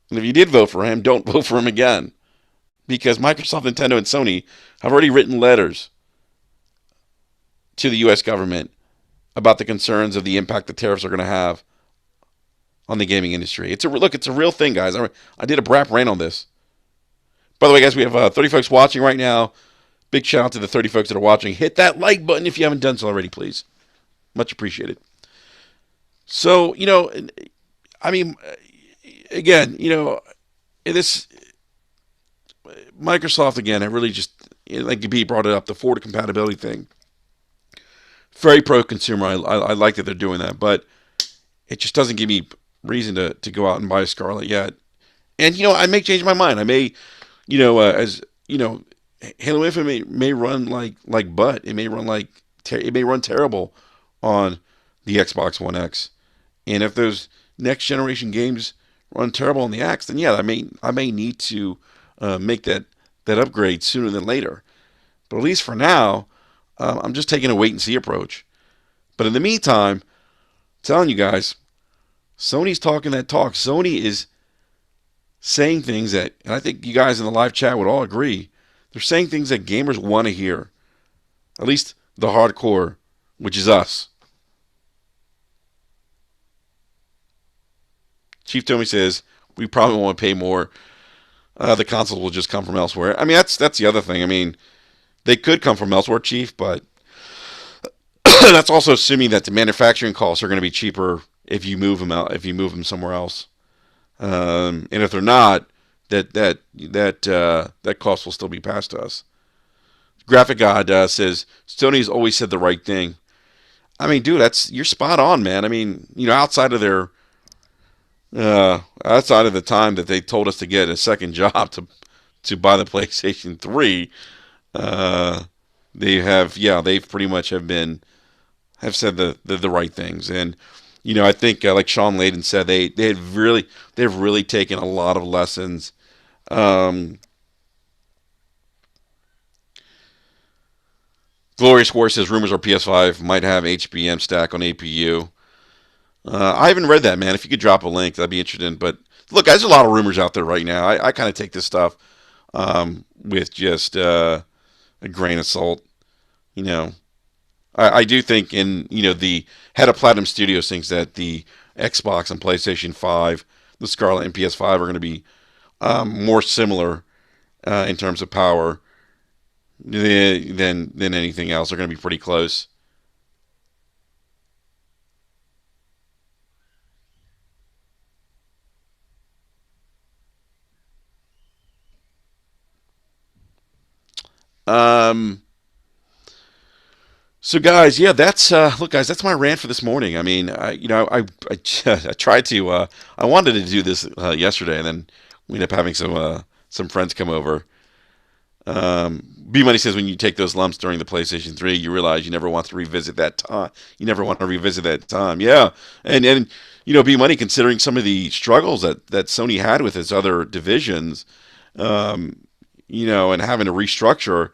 And if you did vote for him, don't vote for him again. Because Microsoft, Nintendo, and Sony have already written letters to the U.S. government about the concerns of the impact the tariffs are going to have on the gaming industry. It's a real thing, guys. I did a brap rant on this. By the way, guys, we have 30 folks watching right now. Big shout out to the 30 folks that are watching. Hit that like button if you haven't done so already, please. Much appreciated. So, again, this Microsoft, again, I really just, like B brought it up, the forward compatibility thing. Very pro-consumer. I like that they're doing that, but it just doesn't give me reason to go out and buy a Scarlet yet. And, I may change my mind. I may, Halo Infinite may run like butt. It may run terrible on the Xbox One X. And if those next generation games run terrible on the X, then yeah, I may need to make that upgrade sooner than later. But at least for now, I'm just taking a wait and see approach. But in the meantime, I'm telling you guys, Sony's talking that talk. Sony is saying things that, and I think you guys in the live chat would all agree, they're saying things that gamers want to hear. At least the hardcore, which is us. Chief Tommy says, we probably won't pay more. The consoles will just come from elsewhere. I mean, that's the other thing. I mean, they could come from elsewhere, Chief, but that's also assuming that the manufacturing costs are going to be cheaper if you move them out, if you move them somewhere else. And if they're not, that cost will still be passed to us. Graphic God says Sony's always said the right thing. I mean, dude, you're spot on, man. I mean, outside of their Outside of the time that they told us to get a second job to buy the PlayStation 3, uh, they've pretty much have said the right things. And I think like Sean Layden said, they've really taken a lot of lessons. Um, Glorious War says rumors are PS5 might have HBM stack on APU. I haven't read that, man. If you could drop a link, that'd be interesting. But look, there's a lot of rumors out there right now. I kind of take this stuff with just a grain of salt. You know, I do think the head of Platinum Studios thinks that the Xbox and PlayStation 5, the Scarlet and PS5 are going to be more similar in terms of power than anything else. They're going to be pretty close. Um, so guys, yeah, that's look, guys, that's my rant for this morning. I mean, I tried to I wanted to do this yesterday, and then we ended up having some friends come over. B Money says when you take those lumps during the PlayStation 3, you realize you never want to revisit that time. You never want to revisit that time. Yeah, and B Money, considering some of the struggles that Sony had with its other divisions, um, and having to restructure.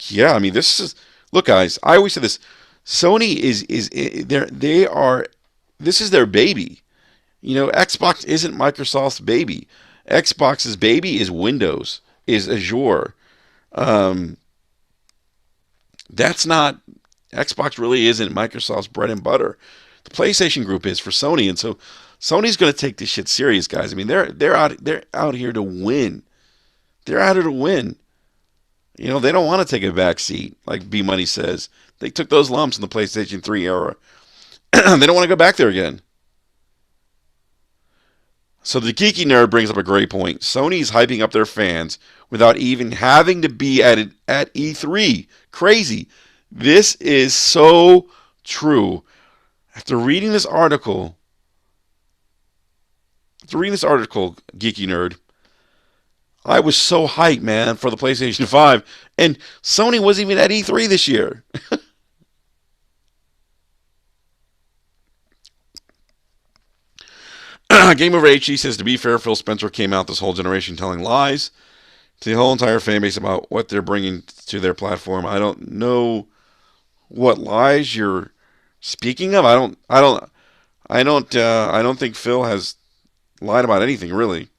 Yeah, I mean, this is look, guys. I always say this: Sony is they are this is their baby. Xbox isn't Microsoft's baby. Xbox's baby is Windows, is Azure. Um, that's not Xbox really isn't Microsoft's bread and butter. The PlayStation Group is for Sony, and so Sony's going to take this shit serious, guys. I mean, they're out here to win. They're out here to win. They don't want to take a back seat, like B Money says. They took those lumps in the PlayStation 3 era. They don't want to go back there again. So the geeky nerd brings up a great point. Sony's hyping up their fans without even having to be at E3. Crazy. This is so true. After reading this article, geeky nerd, I was so hyped, man, for the PlayStation 5, and Sony wasn't even at E3 this year. Game Over HD says, to be fair, Phil Spencer came out this whole generation telling lies to the whole entire fan base about what they're bringing to their platform. I don't know what lies you're speaking of. I don't think Phil has lied about anything really.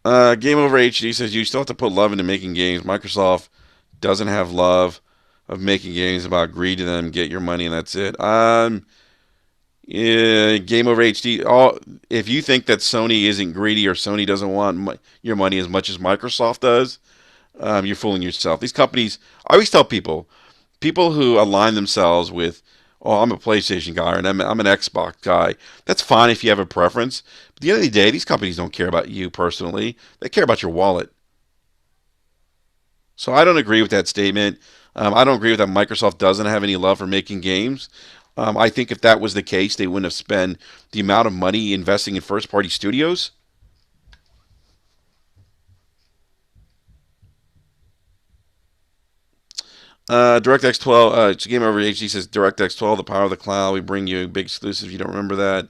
Game Over HD says you still have to put love into making games. Microsoft doesn't have love of making games about greed to them, get your money and that's it. Yeah, Game Over HD. If you think that Sony isn't greedy or Sony doesn't want your money as much as Microsoft does, you're fooling yourself. These companies, I always tell people who align themselves with, oh, I'm a PlayStation guy and I'm an Xbox guy. That's fine if you have a preference. But at the end of the day, these companies don't care about you personally. They care about your wallet. So I don't agree with that statement. I don't agree with that Microsoft doesn't have any love for making games. I think if that was the case, they wouldn't have spent the amount of money investing in first party studios. DirectX 12, it's Game Over HD says DirectX 12, the power of the cloud. We bring you a big exclusive. You don't remember that?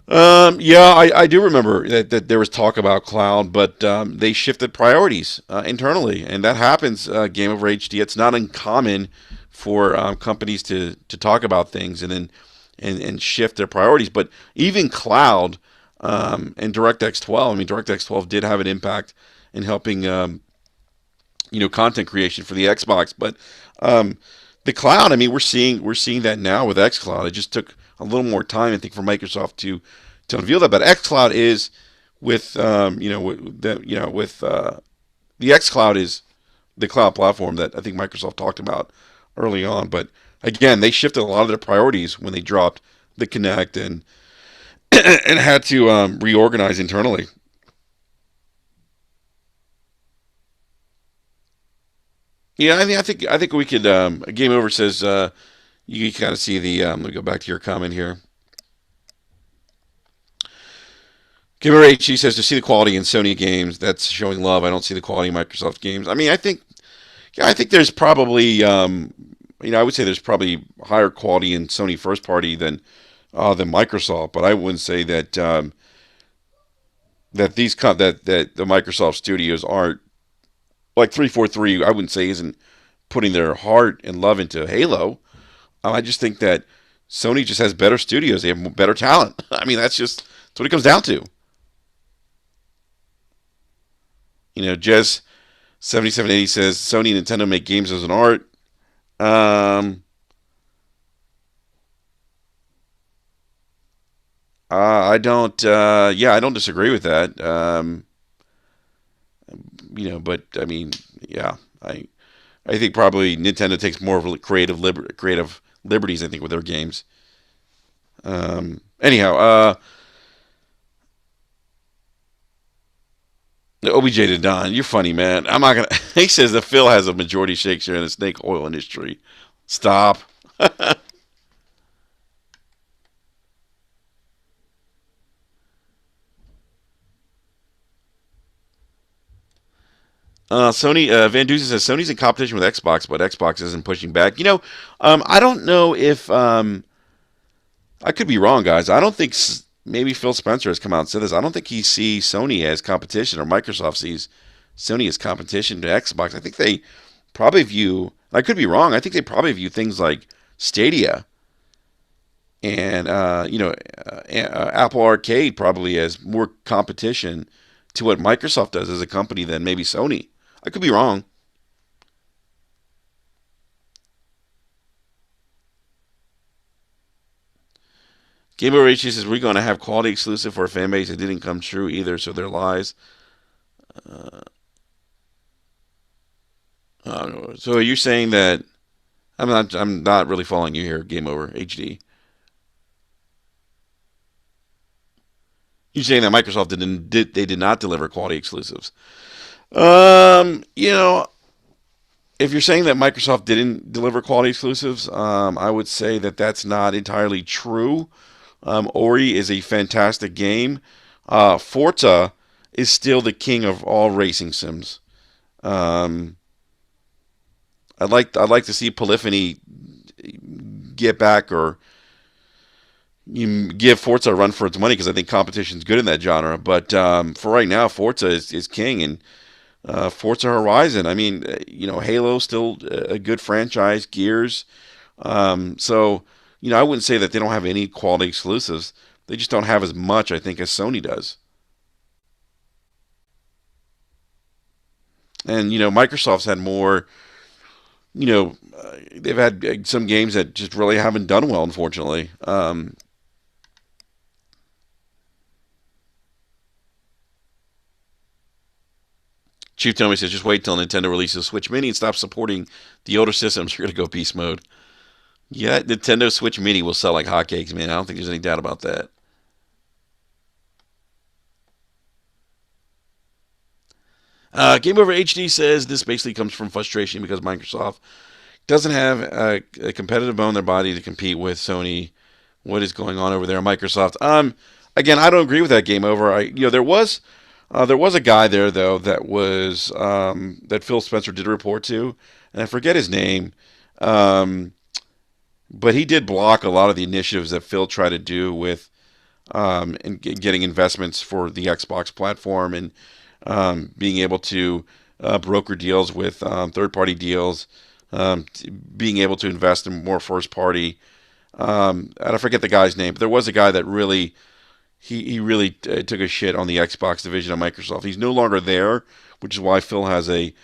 Yeah, I do remember that there was talk about cloud, but they shifted priorities internally, and that happens. Game Over HD. It's not uncommon for companies to talk about things and then and shift their priorities. But even cloud and DirectX 12. I mean, DirectX 12 did have an impact in helping content creation for the Xbox, but um, the cloud. I mean, we're seeing that now with XCloud. It just took a little more time, I think, for Microsoft to unveil that. But XCloud is with the XCloud is the cloud platform that I think Microsoft talked about early on. But again, they shifted a lot of their priorities when they dropped the Connect and and had to reorganize internally. Yeah, I think we could. Game Over says you can kind of see the. Let me go back to your comment here. Game Over HG says to see the quality in Sony games, that's showing love. I don't see the quality in Microsoft games. I mean, I think there's probably I would say there's probably higher quality in Sony first party than Microsoft, but I wouldn't say that that the Microsoft studios aren't like 343. I wouldn't say isn't putting their heart and love into Halo. I just think that Sony just has better studios. They have better talent. I mean, that's what it comes down to. Jez 7780 says Sony and Nintendo make games as an art. Um, I don't. Yeah, I don't disagree with that. But I mean, yeah, I think probably Nintendo takes more of creative liberties. I think with their games. Anyhow, OBJ to Don, you're funny, man. I'm not gonna. He says that Phil has a majority shake share in the snake oil industry. Stop. Sony Van Dusen says Sony's in competition with Xbox, but Xbox isn't pushing back. I don't know if I could be wrong, guys. I don't think maybe Phil Spencer has come out and said this. I don't think he sees Sony as competition, or Microsoft sees Sony as competition to Xbox. I think they probably view. I could be wrong. I think they probably view things like Stadia and Apple Arcade probably as more competition to what Microsoft does as a company than maybe Sony. I could be wrong. Game Over HD says we're going to have quality exclusive for a fan base. It didn't come true either, so they're lies. So are you saying that I'm not really following you here, Game Over HD? You're saying that Microsoft they did not deliver quality exclusives? Um, you know, if you're saying that Microsoft didn't deliver quality exclusives, I would say that that's not entirely true. Ori is a fantastic game. Forza is still the king of all racing sims. Um, I'd like to see Polyphony get back, or you give Forza a run for its money, because I think competition's good in that genre. But for right now, Forza is king, and Forza Horizon. I mean, Halo's still a good franchise. Gears. So I wouldn't say that they don't have any quality exclusives. They just don't have as much, I think, as Sony does. And Microsoft's had more. They've had some games that just really haven't done well, unfortunately. Chief Tommy says, just wait till Nintendo releases Switch Mini and stop supporting the older systems. You're going to go beast mode. Yeah, Nintendo Switch Mini will sell like hotcakes, man. I don't think there's any doubt about that. Game Over HD says this basically comes from frustration because Microsoft doesn't have a competitive bone in their body to compete with Sony. What is going on over there, Microsoft? Again, I don't agree with that. Game Over. There was a guy there though that Phil Spencer did report to, and I forget his name. Um, but he did block a lot of the initiatives that Phil tried to do with and getting investments for the Xbox platform, and being able to broker deals with third-party deals, being able to invest in more first-party. And I forget the guy's name, but there was a guy that really he really took a shit on the Xbox division of Microsoft. He's no longer there, which is why Phil has a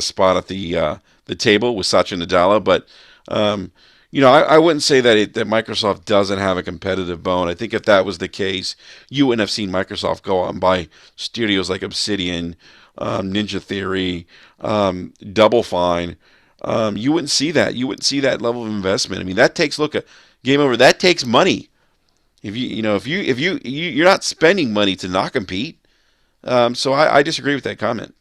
spot at the table with Satya Nadella. But um, I wouldn't say that Microsoft doesn't have a competitive bone. I think if that was the case, you wouldn't have seen Microsoft go out and buy studios like Obsidian, Ninja Theory, Double Fine. You wouldn't see that. You wouldn't see that level of investment. I mean, that takes look at Game Over. That takes money. If you're not spending money to not compete. So I disagree with that comment.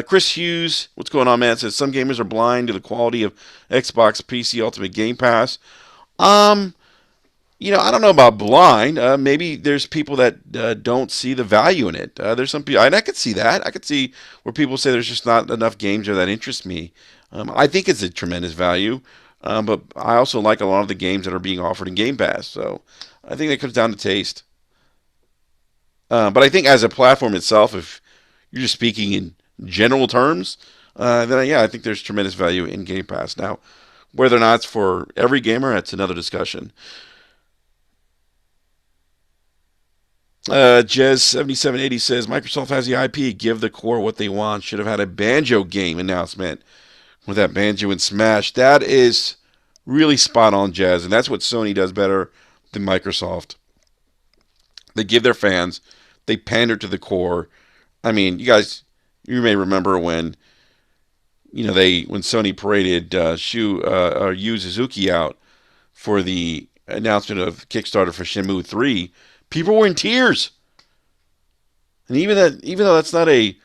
Chris Hughes, what's going on, man? Says some gamers are blind to the quality of Xbox PC Ultimate Game Pass. Um, I don't know about blind. Maybe there's people that don't see the value in it. There's some people, and I could see that. I could see where people say there's just not enough games there that interest me. I think it's a tremendous value, but I also like a lot of the games that are being offered in Game Pass. So I think that comes down to taste. But I think as a platform itself, if you're just speaking in general terms, then yeah, I think there's tremendous value in Game Pass. Now, whether or not it's for every gamer, that's another discussion. Jez7780 says Microsoft has the IP. Give the core what they want. Should have had a Banjo game announcement with that Banjo and Smash. That is really spot on, Jez, and that's what Sony does better than Microsoft. They give their fans, they pander to the core. I mean, you may remember when when Sony paraded Yu Suzuki out for the announcement of Kickstarter for Shenmue 3. People were in tears. And even though that's not a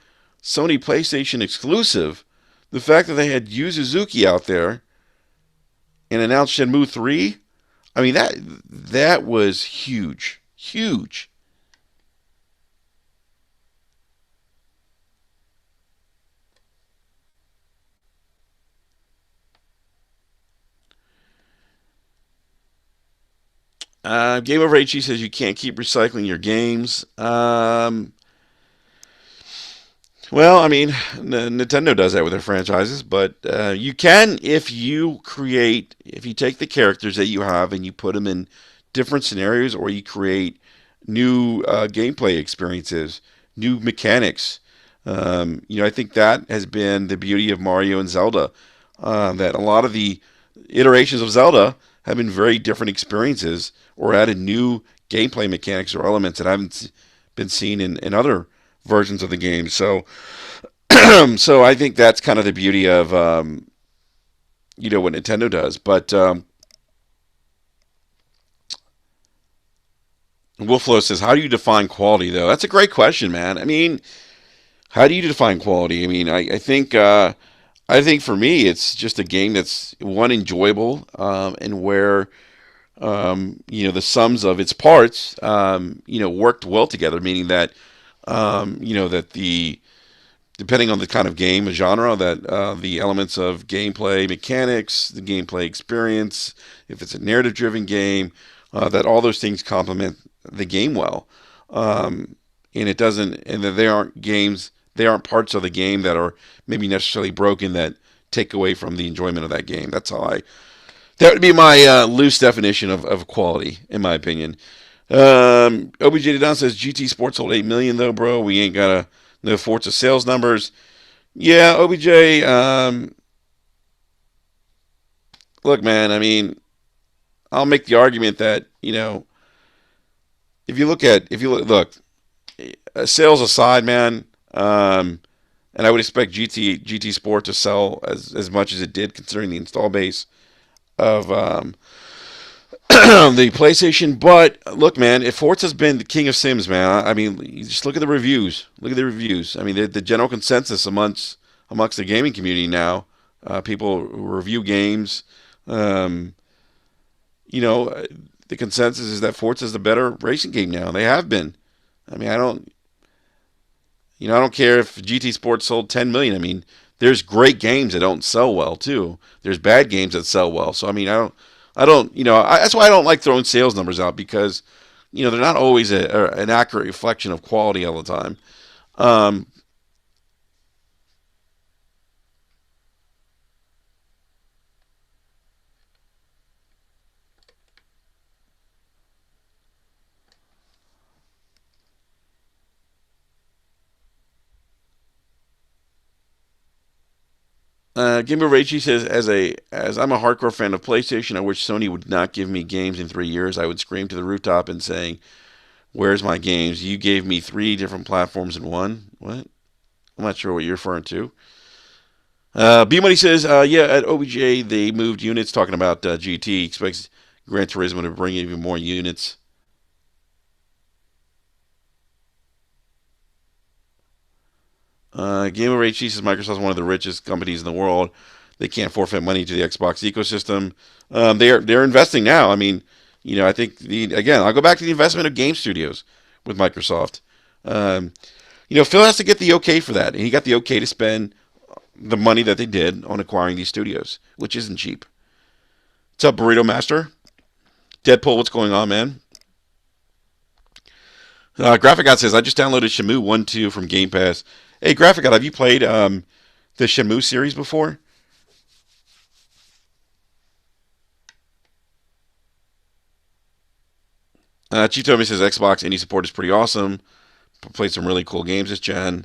Sony PlayStation exclusive, the fact that they had Yu Suzuki out there and announced Shenmue 3, I mean that was huge. Huge. Game Over HE says you can't keep recycling your games. Well, I mean, Nintendo does that with their franchises, but you can if you take the characters that you have and you put them in different scenarios, or you create new gameplay experiences, new mechanics. I think that has been the beauty of Mario and Zelda. That a lot of the iterations of Zelda have been very different experiences, or added new gameplay mechanics or elements that haven't been seen in other versions of the game. So so I think that's kind of the beauty of what Nintendo does. But Wolflow says, "How do you define quality, though?" That's a great question, man. I mean, how do you define quality? I mean, I think for me, it's just a game that's one enjoyable, and where the sums of its parts worked well together. Meaning that that the depending on the kind of game, a genre, that the elements of gameplay mechanics, the gameplay experience, if it's a narrative-driven game, that all those things complement the game well. And it doesn't, and that they aren't parts of the game that are maybe necessarily broken that take away from the enjoyment of that game. That would be my loose definition of quality, in my opinion. OBJ Don says GT Sports sold 8 million though, bro. We ain't got no Forza sales numbers. Yeah, OBJ. Look, man. I mean, I'll make the argument that if you look sales aside, man. And I would expect GT Sport to sell as much as it did, considering the install base of the PlayStation. But look, man, if Forza's been the king of Sims, man, I mean, you just look at the reviews. Look at the reviews. I mean, the general consensus amongst the gaming community now, people who review games, um, you know, the consensus is that Forza's the better racing game now. They have been. I mean, I don't care if GT Sports sold 10 million. I mean, there's great games that don't sell well too. There's bad games that sell well. So I mean, that's why I don't like throwing sales numbers out, because they're not always an accurate reflection of quality all the time. Um, Gimbo Raichi says, as I'm a hardcore fan of PlayStation, I wish Sony would not give me games in 3 years. I would scream to the rooftop and saying, "Where's my games? You gave me three different platforms in one." What? I'm not sure what you're referring to. B Money says, yeah, at OBJ they moved units. Talking about GT, expects Gran Turismo to bring even more units. Game Over HC says Microsoft is one of the richest companies in the world. They can't forfeit money to the Xbox ecosystem. They're investing now. I mean, I think again, I'll go back to the investment of game studios with Microsoft. Um, Phil has to get the okay for that, and he got the okay to spend the money that they did on acquiring these studios, which isn't cheap. What's up, Burrito Master? Deadpool, what's going on, man? Graphic God says, I just downloaded Shamu 1 2 from Game Pass. Hey, Graphic God, have you played the Shamu series before? Chief Tommy says, Xbox indie support is pretty awesome. Played some really cool games this gen.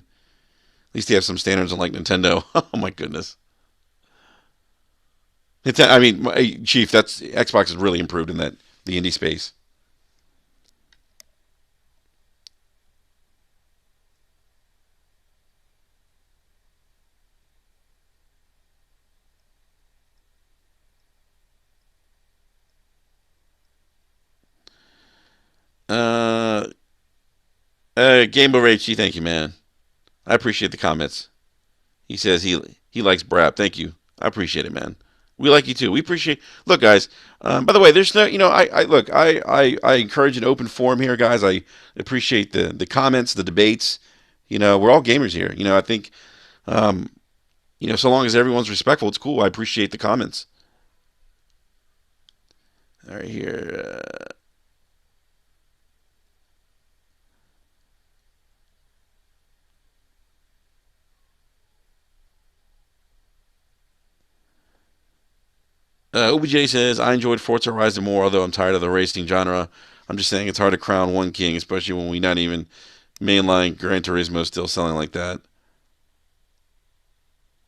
At least they have some standards unlike Nintendo. Oh, my goodness. I mean, Chief, that's Xbox has really improved in that the indie space. Uh, Game Over HG, thank you, man. I appreciate the comments. He says he likes Brap. Thank you. I appreciate it, man. We like you too. We appreciate. Look, guys. By the way, there's no. I look. I encourage an open forum here, guys. I appreciate the comments, the debates. We're all gamers here. I think. Um, so long as everyone's respectful, it's cool. I appreciate the comments. All right, here. OBJ says, I enjoyed Forza Horizon more, although I'm tired of the racing genre. I'm just saying it's hard to crown one king, especially when we not even mainline Gran Turismo still selling like that.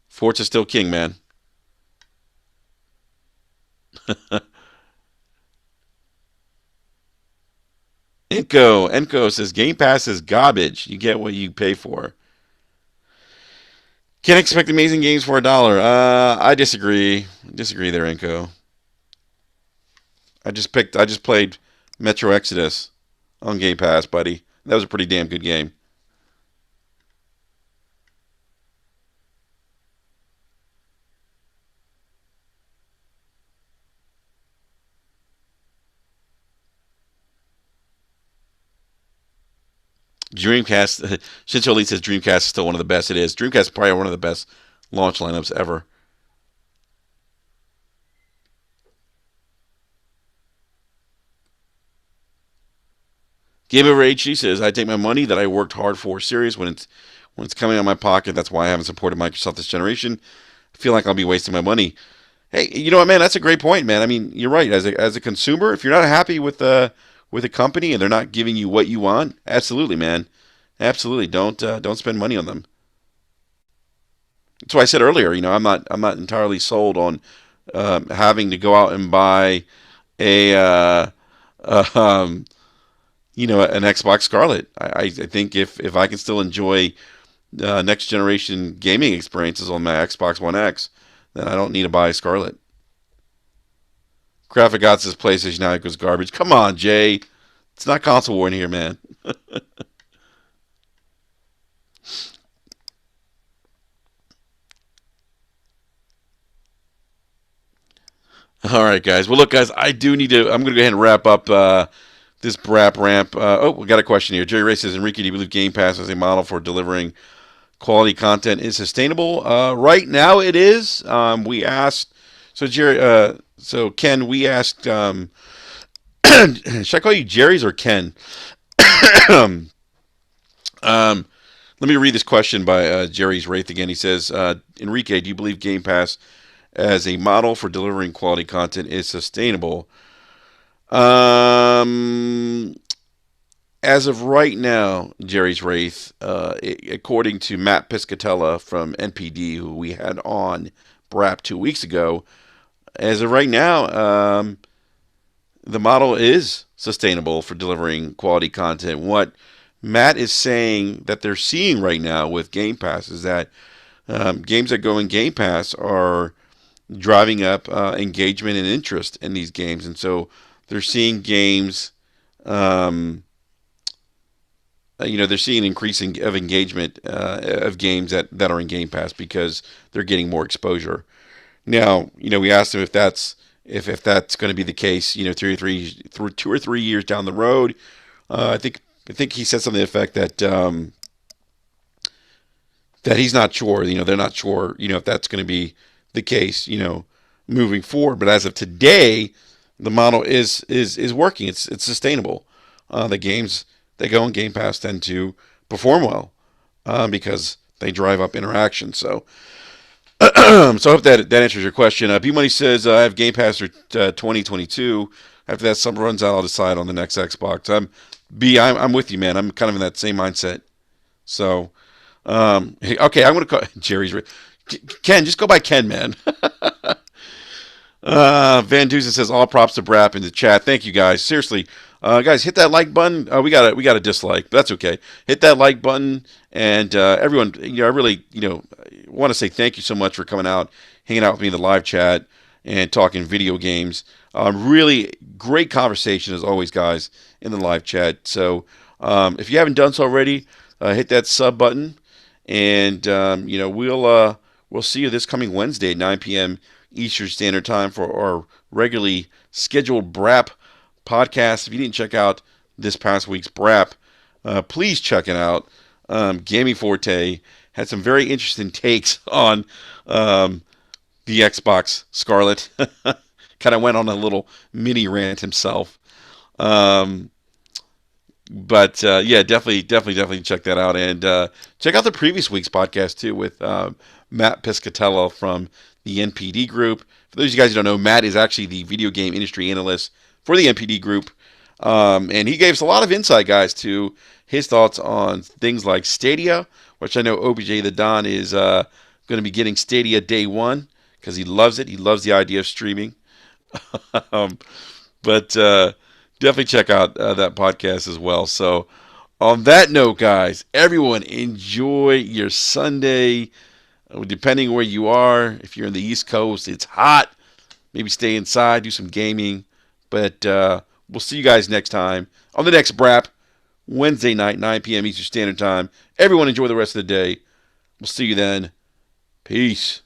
Forza's still king, man. Enko says, Game Pass is garbage. You get what you pay for. Can't expect amazing games for $1. I disagree. Disagree there, Enko. I just played Metro Exodus on Game Pass, buddy. That was a pretty damn good game. Dreamcast. Shincho Lee says Dreamcast is still one of the best. It is. Dreamcast is probably one of the best launch lineups ever. Game Over HD says I take my money that I worked hard for serious when it's coming out of my pocket. That's why I haven't supported Microsoft this generation. I feel like I'll be wasting my money. Hey, you know what, man? That's a great point, man. I mean, you're right. As a consumer, if you're not happy with a company and they're not giving you what you want, absolutely, man, absolutely, don't spend money on them. That's why I said earlier. I'm not entirely sold on having to go out and buy a um, an Xbox Scarlet. I think if I can still enjoy next generation gaming experiences on my Xbox One X, then I don't need to buy a Scarlet. Graphic God says PlayStation now equals garbage. Come on, Jay. It's not console war in here, man. All right, guys. Well, look, guys, I do need to. I'm going to go ahead and wrap up this brap ramp. We got a question here. Jerry Ray says, Enrique, do you believe Game Pass as a model for delivering quality content is sustainable? Right now, it is. We asked. So, Jerry. So, Ken, we asked. Should I call you Jerry's or Ken? um, Let me read this question by Jerry's Wraith again. He says, Enrique, do you believe Game Pass as a model for delivering quality content is sustainable? Um, as of right now, Jerry's Wraith, according to Matt Piscatella from NPD, who we had on BRAP 2 weeks ago, as of right now, the model is sustainable for delivering quality content. What Matt is saying that they're seeing right now with Game Pass is that games that go in Game Pass are driving up engagement and interest in these games, and so they're seeing games um, they're seeing an increasing of engagement of games that are in Game Pass because they're getting more exposure. Now, we asked him if that's going to be the case. 2 or 3 years down the road. I think he said something to the effect that he's not sure. They're not sure. If that's going to be the case. Moving forward. But as of today, the model is working. It's sustainable. The games that go on Game Pass tend to perform well because they drive up interaction. So so I hope that answers your question. B Money says I have Game Pass for 2022. After that summer runs out, I'll decide on the next Xbox. I'm with you, man. I'm kind of in that same mindset. So, okay, I'm gonna call Jerry's. Ken, just go by Ken, man. Van Dusen says all props to Brap in the chat. Thank you guys. Seriously, guys, hit that like button. We got a dislike, but that's okay. Hit that like button, and everyone, I really, want to say thank you so much for coming out, hanging out with me in the live chat, and talking video games. Really great conversation as always, guys, in the live chat. So if you haven't done so already, hit that sub button, and we'll see you this coming Wednesday, 9 p.m. Eastern Standard Time for our regularly scheduled BRAP podcast. If you didn't check out this past week's BRAP, please check it out. Gaming Forte had some very interesting takes on the Xbox Scarlet. Kind of went on a little mini rant himself. But yeah, definitely check that out. And check out the previous week's podcast, too, with Matt Piscatello from the NPD Group. For those of you guys who don't know, Matt is actually the video game industry analyst for the NPD Group. And he gave us a lot of insight, guys, to his thoughts on things like Stadia, which I know OBJ the Don is going to be getting Stadia day one because he loves it. He loves the idea of streaming. But definitely check out that podcast as well. So on that note, guys, everyone enjoy your Sunday. Depending where you are, if you're in the East Coast, it's hot. Maybe stay inside, do some gaming. But we'll see you guys next time on the next BRAP, Wednesday night, 9 p.m. Eastern Standard Time. Everyone enjoy the rest of the day. We'll see you then. Peace.